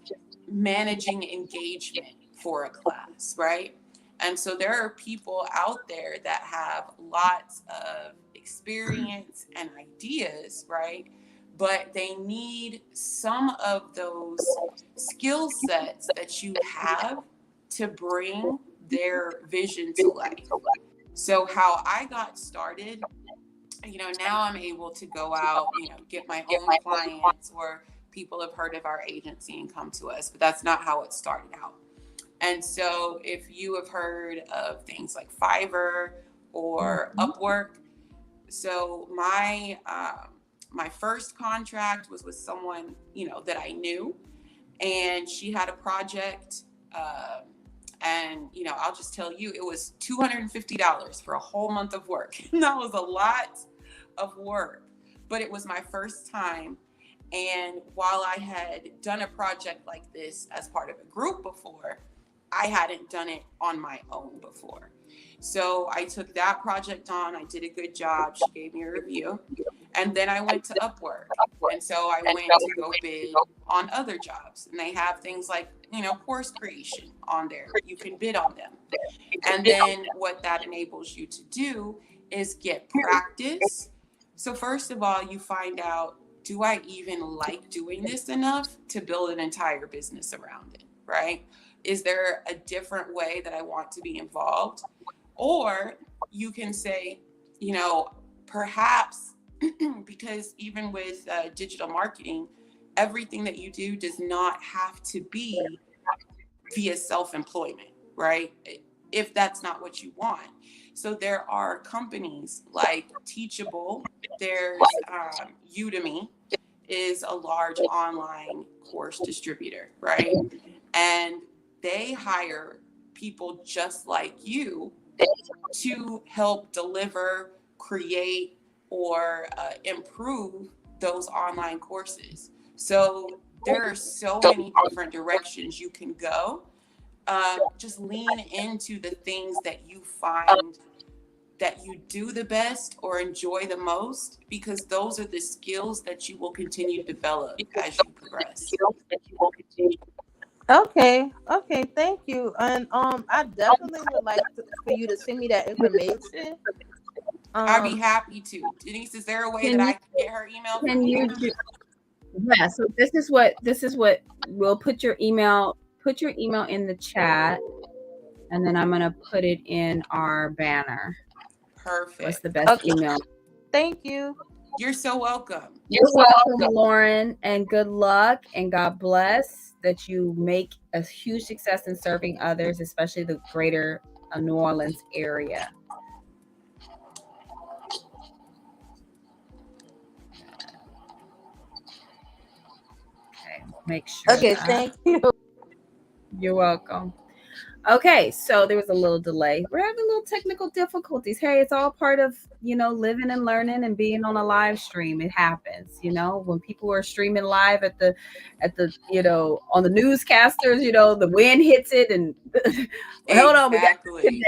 managing engagement for a class, right? And so there are people out there that have lots of experience and ideas, right? But they need some of those skill sets that you have to bring their vision to life. So how I got started, now I'm able to go out, get my own clients, or people have heard of our agency and come to us, but that's not how it started out. And so if you have heard of things like Fiverr or Upwork, so my first contract was with someone, that I knew, and she had a project, and I'll just tell you, it was $250 for a whole month of work. That was a lot of work, but it was my first time. And while I had done a project like this as part of a group before, I hadn't done it on my own before. So I took that project on. I did a good job. She gave me a review. And then I went to Upwork. And so I went to go bid on other jobs. And they have things like, course creation on there. You can bid on them. And then what that enables you to do is get practice. So first of all, you find out, do I even like doing this enough to build an entire business around it, right? Is there a different way that I want to be involved? Or you can say, perhaps because even with digital marketing, everything that you do does not have to be via self-employment, right? If that's not what you want. So there are companies like Teachable, there's Udemy is a large online course distributor, right? And they hire people just like you to help deliver, create, or improve those online courses. So there are so many different directions you can go. Just lean into the things that you find that you do the best or enjoy the most, because those are the skills that you will continue to develop as you progress. Okay, thank you. And I definitely would like for you to send me that information. I'd be happy to. Denise, is there a way that I can get her email from you? Yeah, so this is what we'll put your email in the chat, and then I'm gonna put it in our banner. Perfect. What's the best email? Thank you. You're so welcome. You're welcome, Lauren, and good luck, and God bless that you make a huge success in serving others, especially the greater New Orleans area. Okay, make sure. Okay, thank you. You're welcome. Okay, so there was a little delay. We're having little technical difficulties. Hey, it's all part of, living and learning and being on a live stream. It happens, when people are streaming live at the, on the newscasters, the wind hits it and hold on, we got it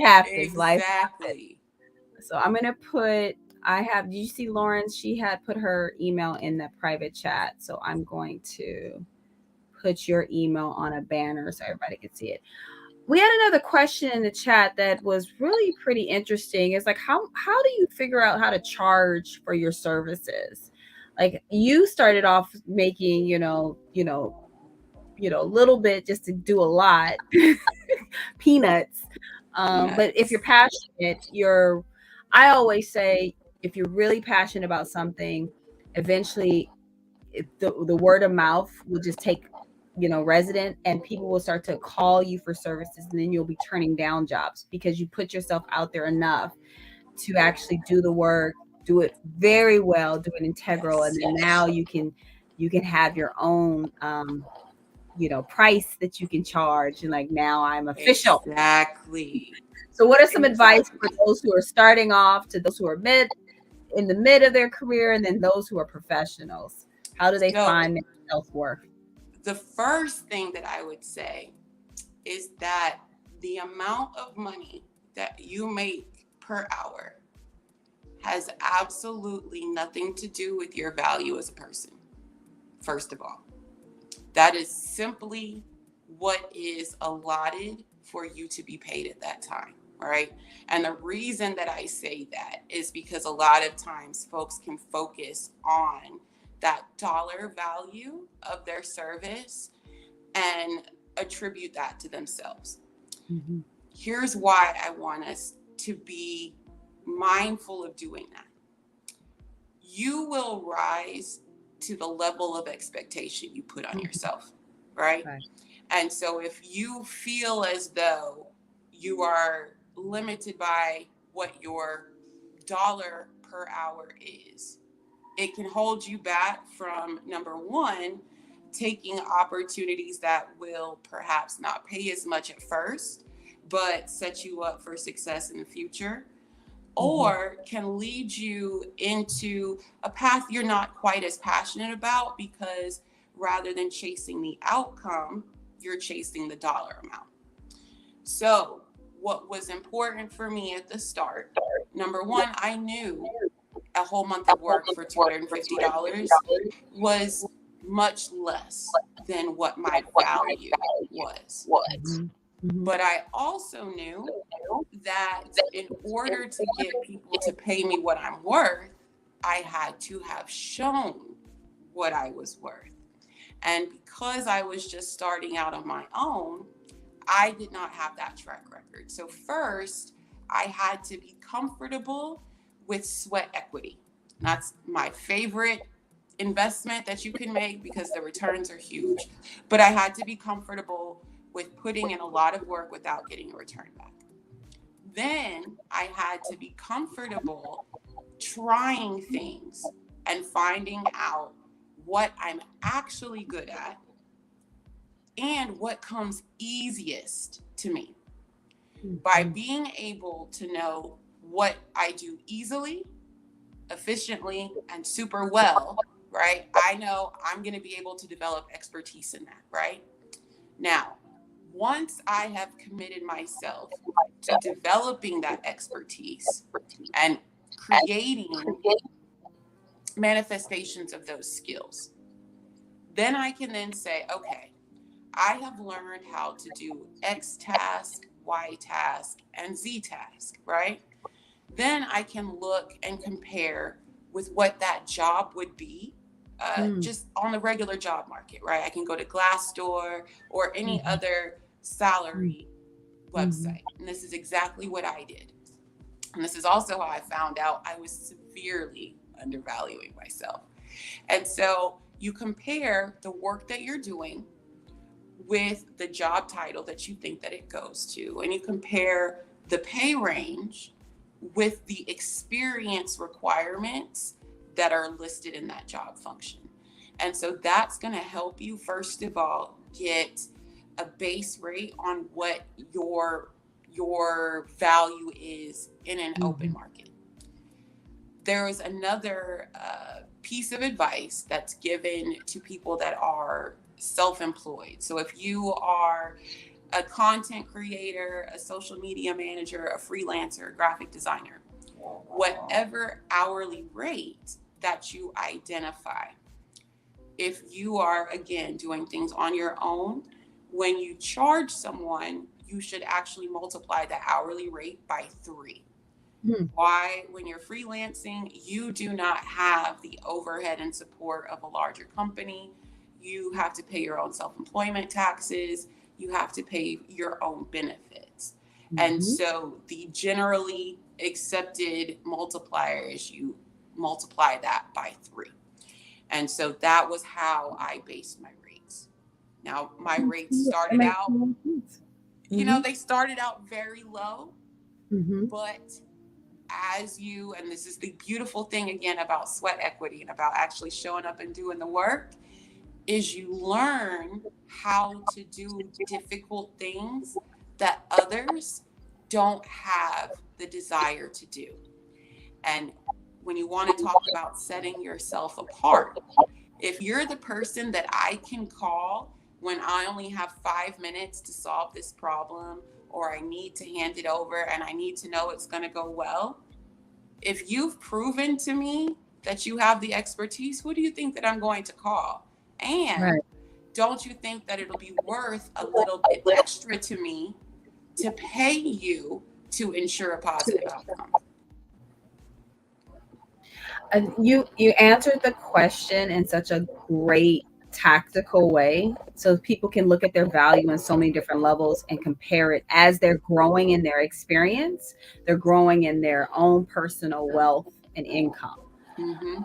happens. Exactly. So I'm gonna put. Did you see Lauren? She had put her email in the private chat. So I'm going to put your email on a banner so everybody can see it. We had another question in the chat that was really pretty interesting. It's like, how do you figure out how to charge for your services? Like, you started off making, a little bit just to do a lot, peanuts. But if you're passionate, I always say, if you're really passionate about something, eventually the word of mouth will just take, resident, and people will start to call you for services, and then you'll be turning down jobs because you put yourself out there enough to actually do the work, do it very well, do it integral, and then now you can have your own price that you can charge, and like, now I'm official. Exactly. So what are some advice for those who are starting off, to those who are in the mid of their career, and then those who are professionals? How do they find their self-worth? The first thing that I would say is that the amount of money that you make per hour has absolutely nothing to do with your value as a person. First of all, that is simply what is allotted for you to be paid at that time, right? And the reason that I say that is because a lot of times folks can focus on that dollar value of their service and attribute that to themselves. Mm-hmm. Here's why I want us to be mindful of doing that. You will rise to the level of expectation you put on yourself, right? And so if you feel as though you are limited by what your dollar per hour is, it can hold you back from, number one, taking opportunities that will perhaps not pay as much at first, but set you up for success in the future, or can lead you into a path you're not quite as passionate about, because rather than chasing the outcome, you're chasing the dollar amount. So what was important for me at the start, number one, I knew a whole month of work for $250 was much less than what my value was. But I also knew that in order to get people to pay me what I'm worth, I had to have shown what I was worth. And because I was just starting out on my own, I did not have that track record. So first, I had to be comfortable with sweat equity. That's my favorite investment that you can make because the returns are huge. But I had to be comfortable with putting in a lot of work without getting a return back. Then I had to be comfortable trying things and finding out what I'm actually good at and what comes easiest to me. By being able to know what I do easily, efficiently, and super well, right? I know I'm going to be able to develop expertise in that, right? Now, once I have committed myself to developing that expertise and creating manifestations of those skills, then I can then say, okay, I have learned how to do X task, Y task, and Z task, right? Then I can look and compare with what that job would be just on the regular job market, right? I can go to Glassdoor or any other salary website. And this is exactly what I did. And this is also how I found out I was severely undervaluing myself. And so you compare the work that you're doing with the job title that you think that it goes to, and you compare the pay range with the experience requirements that are listed in that job function. And so that's going to help you, first of all, get a base rate on what your value is in an open market. There is another piece of advice that's given to people that are self-employed. So if you are a content creator, a social media manager, a freelancer, a graphic designer, whatever hourly rate that you identify, if you are, again, doing things on your own, when you charge someone, you should actually multiply the hourly rate by 3. Why? When you're freelancing, you do not have the overhead and support of a larger company. You have to pay your own self-employment taxes. You have to pay your own benefits. And so the generally accepted multiplier is you multiply that by 3. And so that was how I based my rates. Now, my rates started out, you know, they started out very low, but as you, and this is the beautiful thing again about sweat equity and about actually showing up and doing the work, is you learn how to do difficult things that others don't have the desire to do. And when you want to talk about setting yourself apart, if you're the person that I can call when I only have 5 minutes to solve this problem, or I need to hand it over and I need to know it's going to go well, if you've proven to me that you have the expertise, who do you think that I'm going to call? And don't you think that it'll be worth a little bit extra to me to pay you to ensure a positive outcome? You answered the question in such a great tactical way, so people can look at their value in so many different levels and compare it as they're growing in their experience. They're growing in their own personal wealth and income.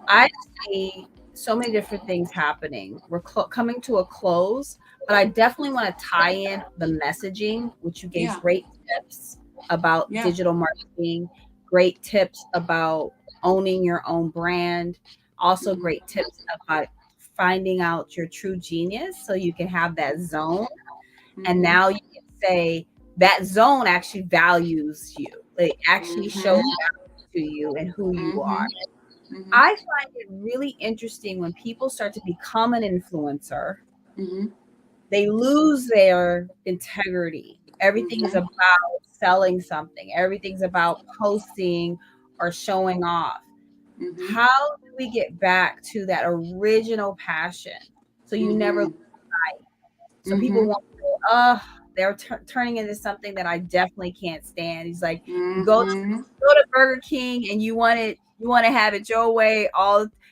I see so many different things happening. We're coming to a close, but I definitely want to tie in the messaging, which you gave great tips about digital marketing, great tips about owning your own brand, also great tips about finding out your true genius so you can have that zone. And now you can say that zone actually values you. It actually shows value to you and who you are. I find it really interesting when people start to become an influencer, they lose their integrity. Everything is about selling something. Everything's about posting or showing off. How do we get back to that original passion? So you never lose sight. So people won't say, oh, they're turning into something that I definitely can't stand. He's like, you go to Burger King and you want to have it your way.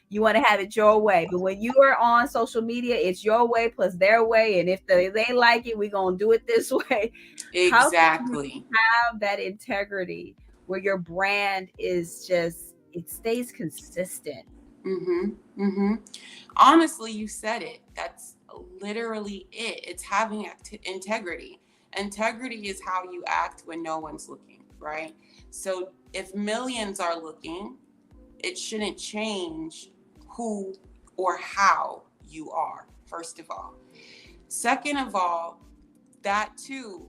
You want to have it your way. But when you are on social media, it's your way plus their way. And if they like it, we're going to do it this way. Exactly. How can you have that integrity where your brand is just, it stays consistent? Honestly, you said it. That's literally it. It's having integrity. Integrity is how you act when no one's looking, right? So if millions are looking, it shouldn't change who or how you are, first of all. Second of all, that too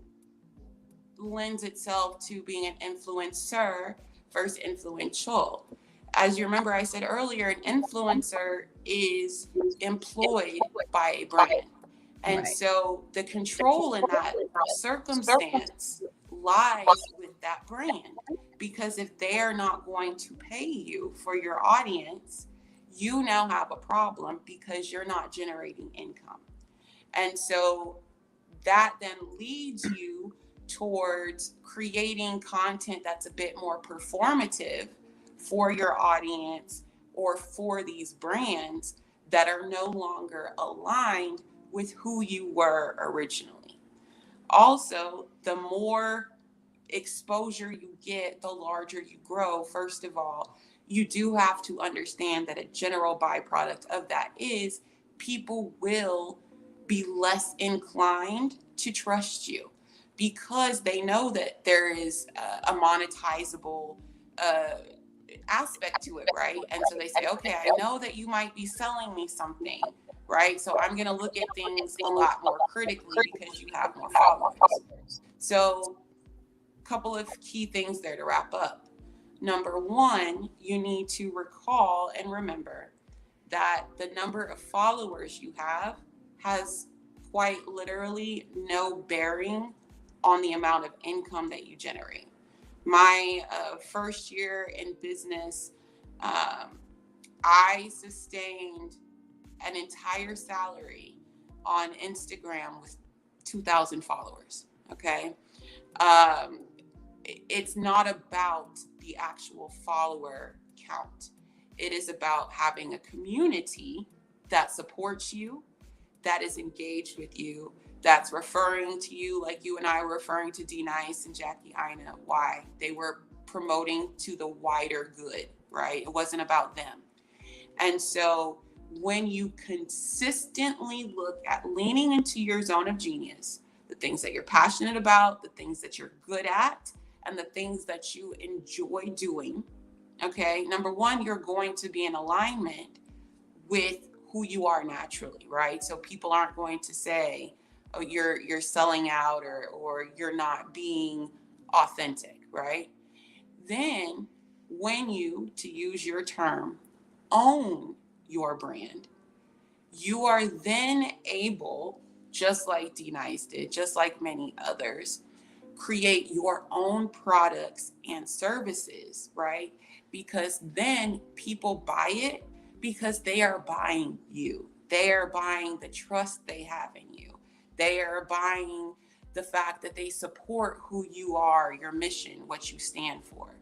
lends itself to being an influencer versus influential. As you remember, I said earlier, an influencer is employed by a brand. And so the control in that circumstance lies with that brand. Because if they are not going to pay you for your audience, you now have a problem because you're not generating income. And so that then leads you towards creating content that's a bit more performative for your audience or for these brands that are no longer aligned with who you were originally. Also, the more exposure you get, the larger you grow. First of all, you do have to understand that a general byproduct of that is people will be less inclined to trust you because they know that there is a monetizable aspect to it, right? And so they say, okay, I know that you might be selling me something, right? So I'm going to look at things a lot more critically because you have more followers. So a couple of key things there to wrap up. Number one, you need to recall and remember that the number of followers you have has quite literally no bearing on the amount of income that you generate. My first year in business, I sustained an entire salary on Instagram with 2,000 followers. Okay. It's not about the actual follower count. It is about having a community that supports you, that is engaged with you, that's referring to you like you and I were referring to D Nice and Jackie Ina. Why? They were promoting to the wider good, right? It wasn't about them. And so when you consistently look at leaning into your zone of genius, the things that you're passionate about, the things that you're good at, and the things that you enjoy doing. Okay, number one, you're going to be in alignment with who you are naturally, right? So people aren't going to say, oh, you're selling out, or you're not being authentic, right? Then when you, to use your term, own your brand, you are then able, just like D-Nice did, just like many others, create your own products and services, right? Because then people buy it because they are buying you. They are buying the trust they have in you. They are buying the fact that they support who you are, your mission, what you stand for.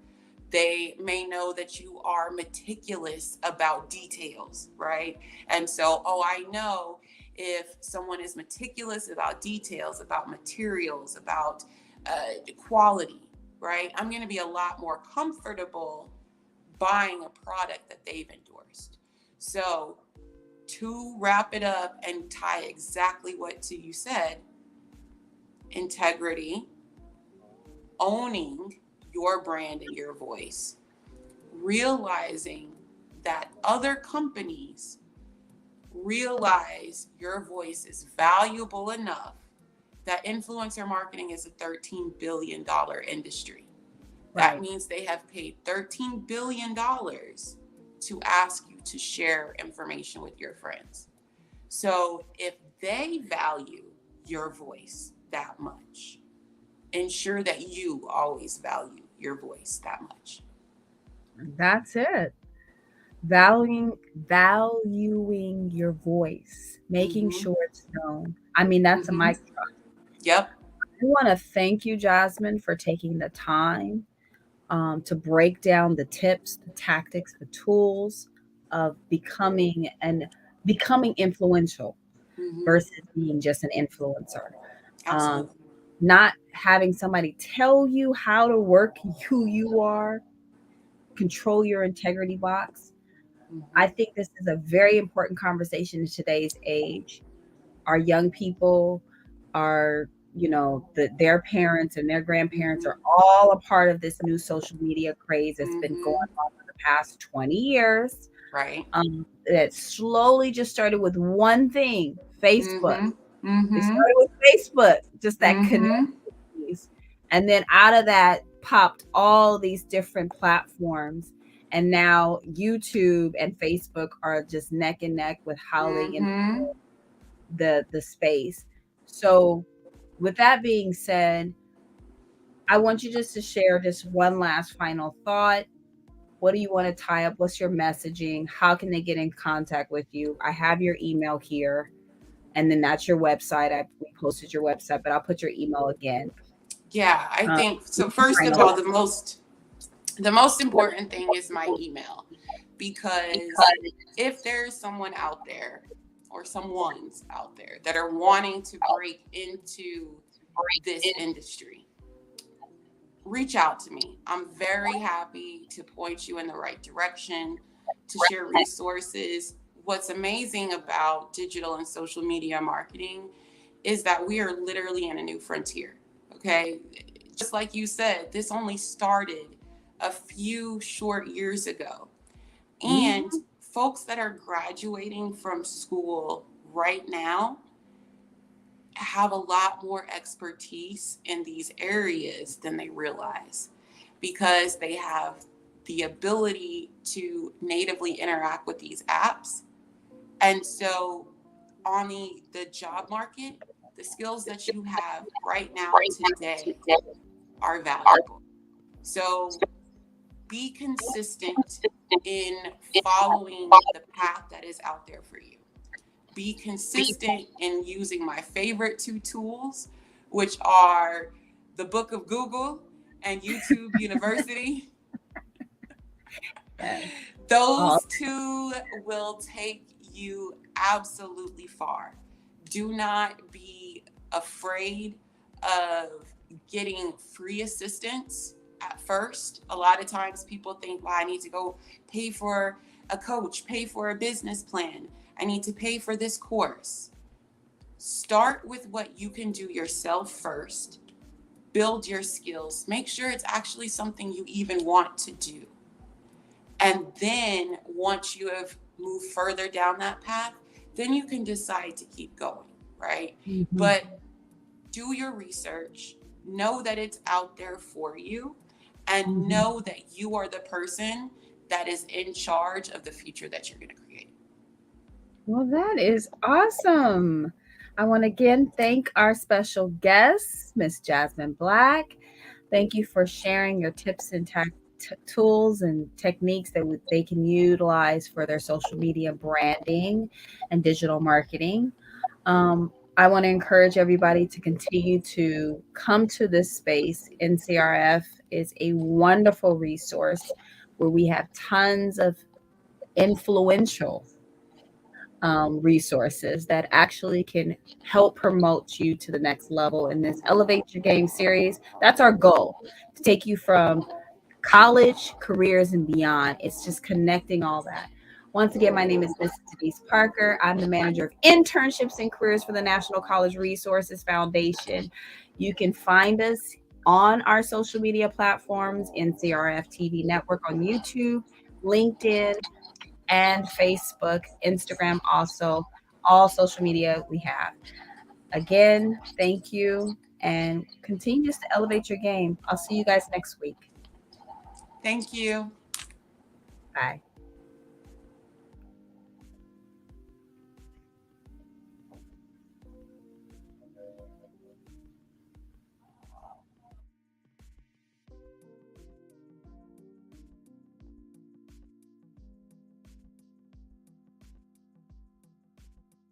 They may know that you are meticulous about details, right? And so, oh, I know if someone is meticulous about details, about materials, about quality, right? I'm going to be a lot more comfortable buying a product that they've endorsed. So to wrap it up and tie exactly what to you said, integrity, owning your brand and your voice, realizing that other companies realize your voice is valuable enough that influencer marketing is a $13 billion industry. That Right. means they have paid $13 billion to ask you to share information with your friends. So if they value your voice that much, ensure that you always value your voice that much. That's it. Valuing your voice, making Mm-hmm. sure it's known. I mean, that's a Mm-hmm. mic drop. Yep. I want to thank you, Jasmine, for taking the time to break down the tips, the tactics, the tools of becoming influential Mm-hmm. versus being just an influencer. Um, Absolutely. Not having somebody tell you how to work who you are, control your integrity box. Mm-hmm. I think this is a very important conversation in today's age. Our young people are, their parents and their grandparents Mm-hmm. are all a part of this new social media craze that's been going Mm-hmm. on for the past 20 years. Right. That slowly just started with one thing, Facebook. Mm-hmm. They Mm-hmm. started with Facebook, just that connection Mm-hmm. piece. And then out of that popped all these different platforms. And now YouTube and Facebook are just neck and neck with how they in Mm-hmm. the space. So with that being said, I want you just to share just one last final thought. What do you want to tie up? What's your messaging? How can they get in contact with you? I have your email here, and then that's your website. We posted your website, but I'll put your email again. Yeah, I think so. First of Final all, the most important thing is my email, because if there's someone out there or someone's out there that are wanting to break into this industry, reach out to me. I'm very happy to point you in the right direction, to share resources. What's amazing about digital and social media marketing is that we are literally in a new frontier. Okay. Just like you said, this only started a few short years ago. And folks that are graduating from school right now have a lot more expertise in these areas than they realize, because they have the ability to natively interact with these apps. And so on the job market, the skills that you have right now today are valuable. So be consistent in following the path that is out there for you. Be consistent in using my favorite two tools, which are the Book of Google and YouTube University. Those two will take you absolutely far. Do not be afraid of getting free assistance at first. A lot of times people think, well, I need to go pay for a coach, pay for a business plan. I need to pay for this course. Start with what you can do yourself first. Build your skills. Make sure it's actually something you even want to do. And then once you have moved further down that path, then you can decide to keep going, right? Mm-hmm. But do your research, know that it's out there for you, and know that you are the person that is in charge of the future that you're going to create. Well, that is awesome. I want to again thank our special guest, Miss Jasmine Black. Thank you for sharing your tips and tools and techniques that they can utilize for their social media branding and digital marketing. I want to encourage everybody to continue to come to this space. NCRF is a wonderful resource where we have tons of influential resources that actually can help promote you to the next level in this Elevate Your Game series. That's our goal, to take you from college, careers, and beyond. It's just connecting all that. Once again, my name is Miss Denise Parker. I'm the manager of internships and careers for the National College Resources Foundation. You can find us on our social media platforms, NCRF TV Network on YouTube, LinkedIn, and Facebook, Instagram, also all social media we have. Again, thank you, and continue just to elevate your game. I'll see you guys next week. Thank you. Bye.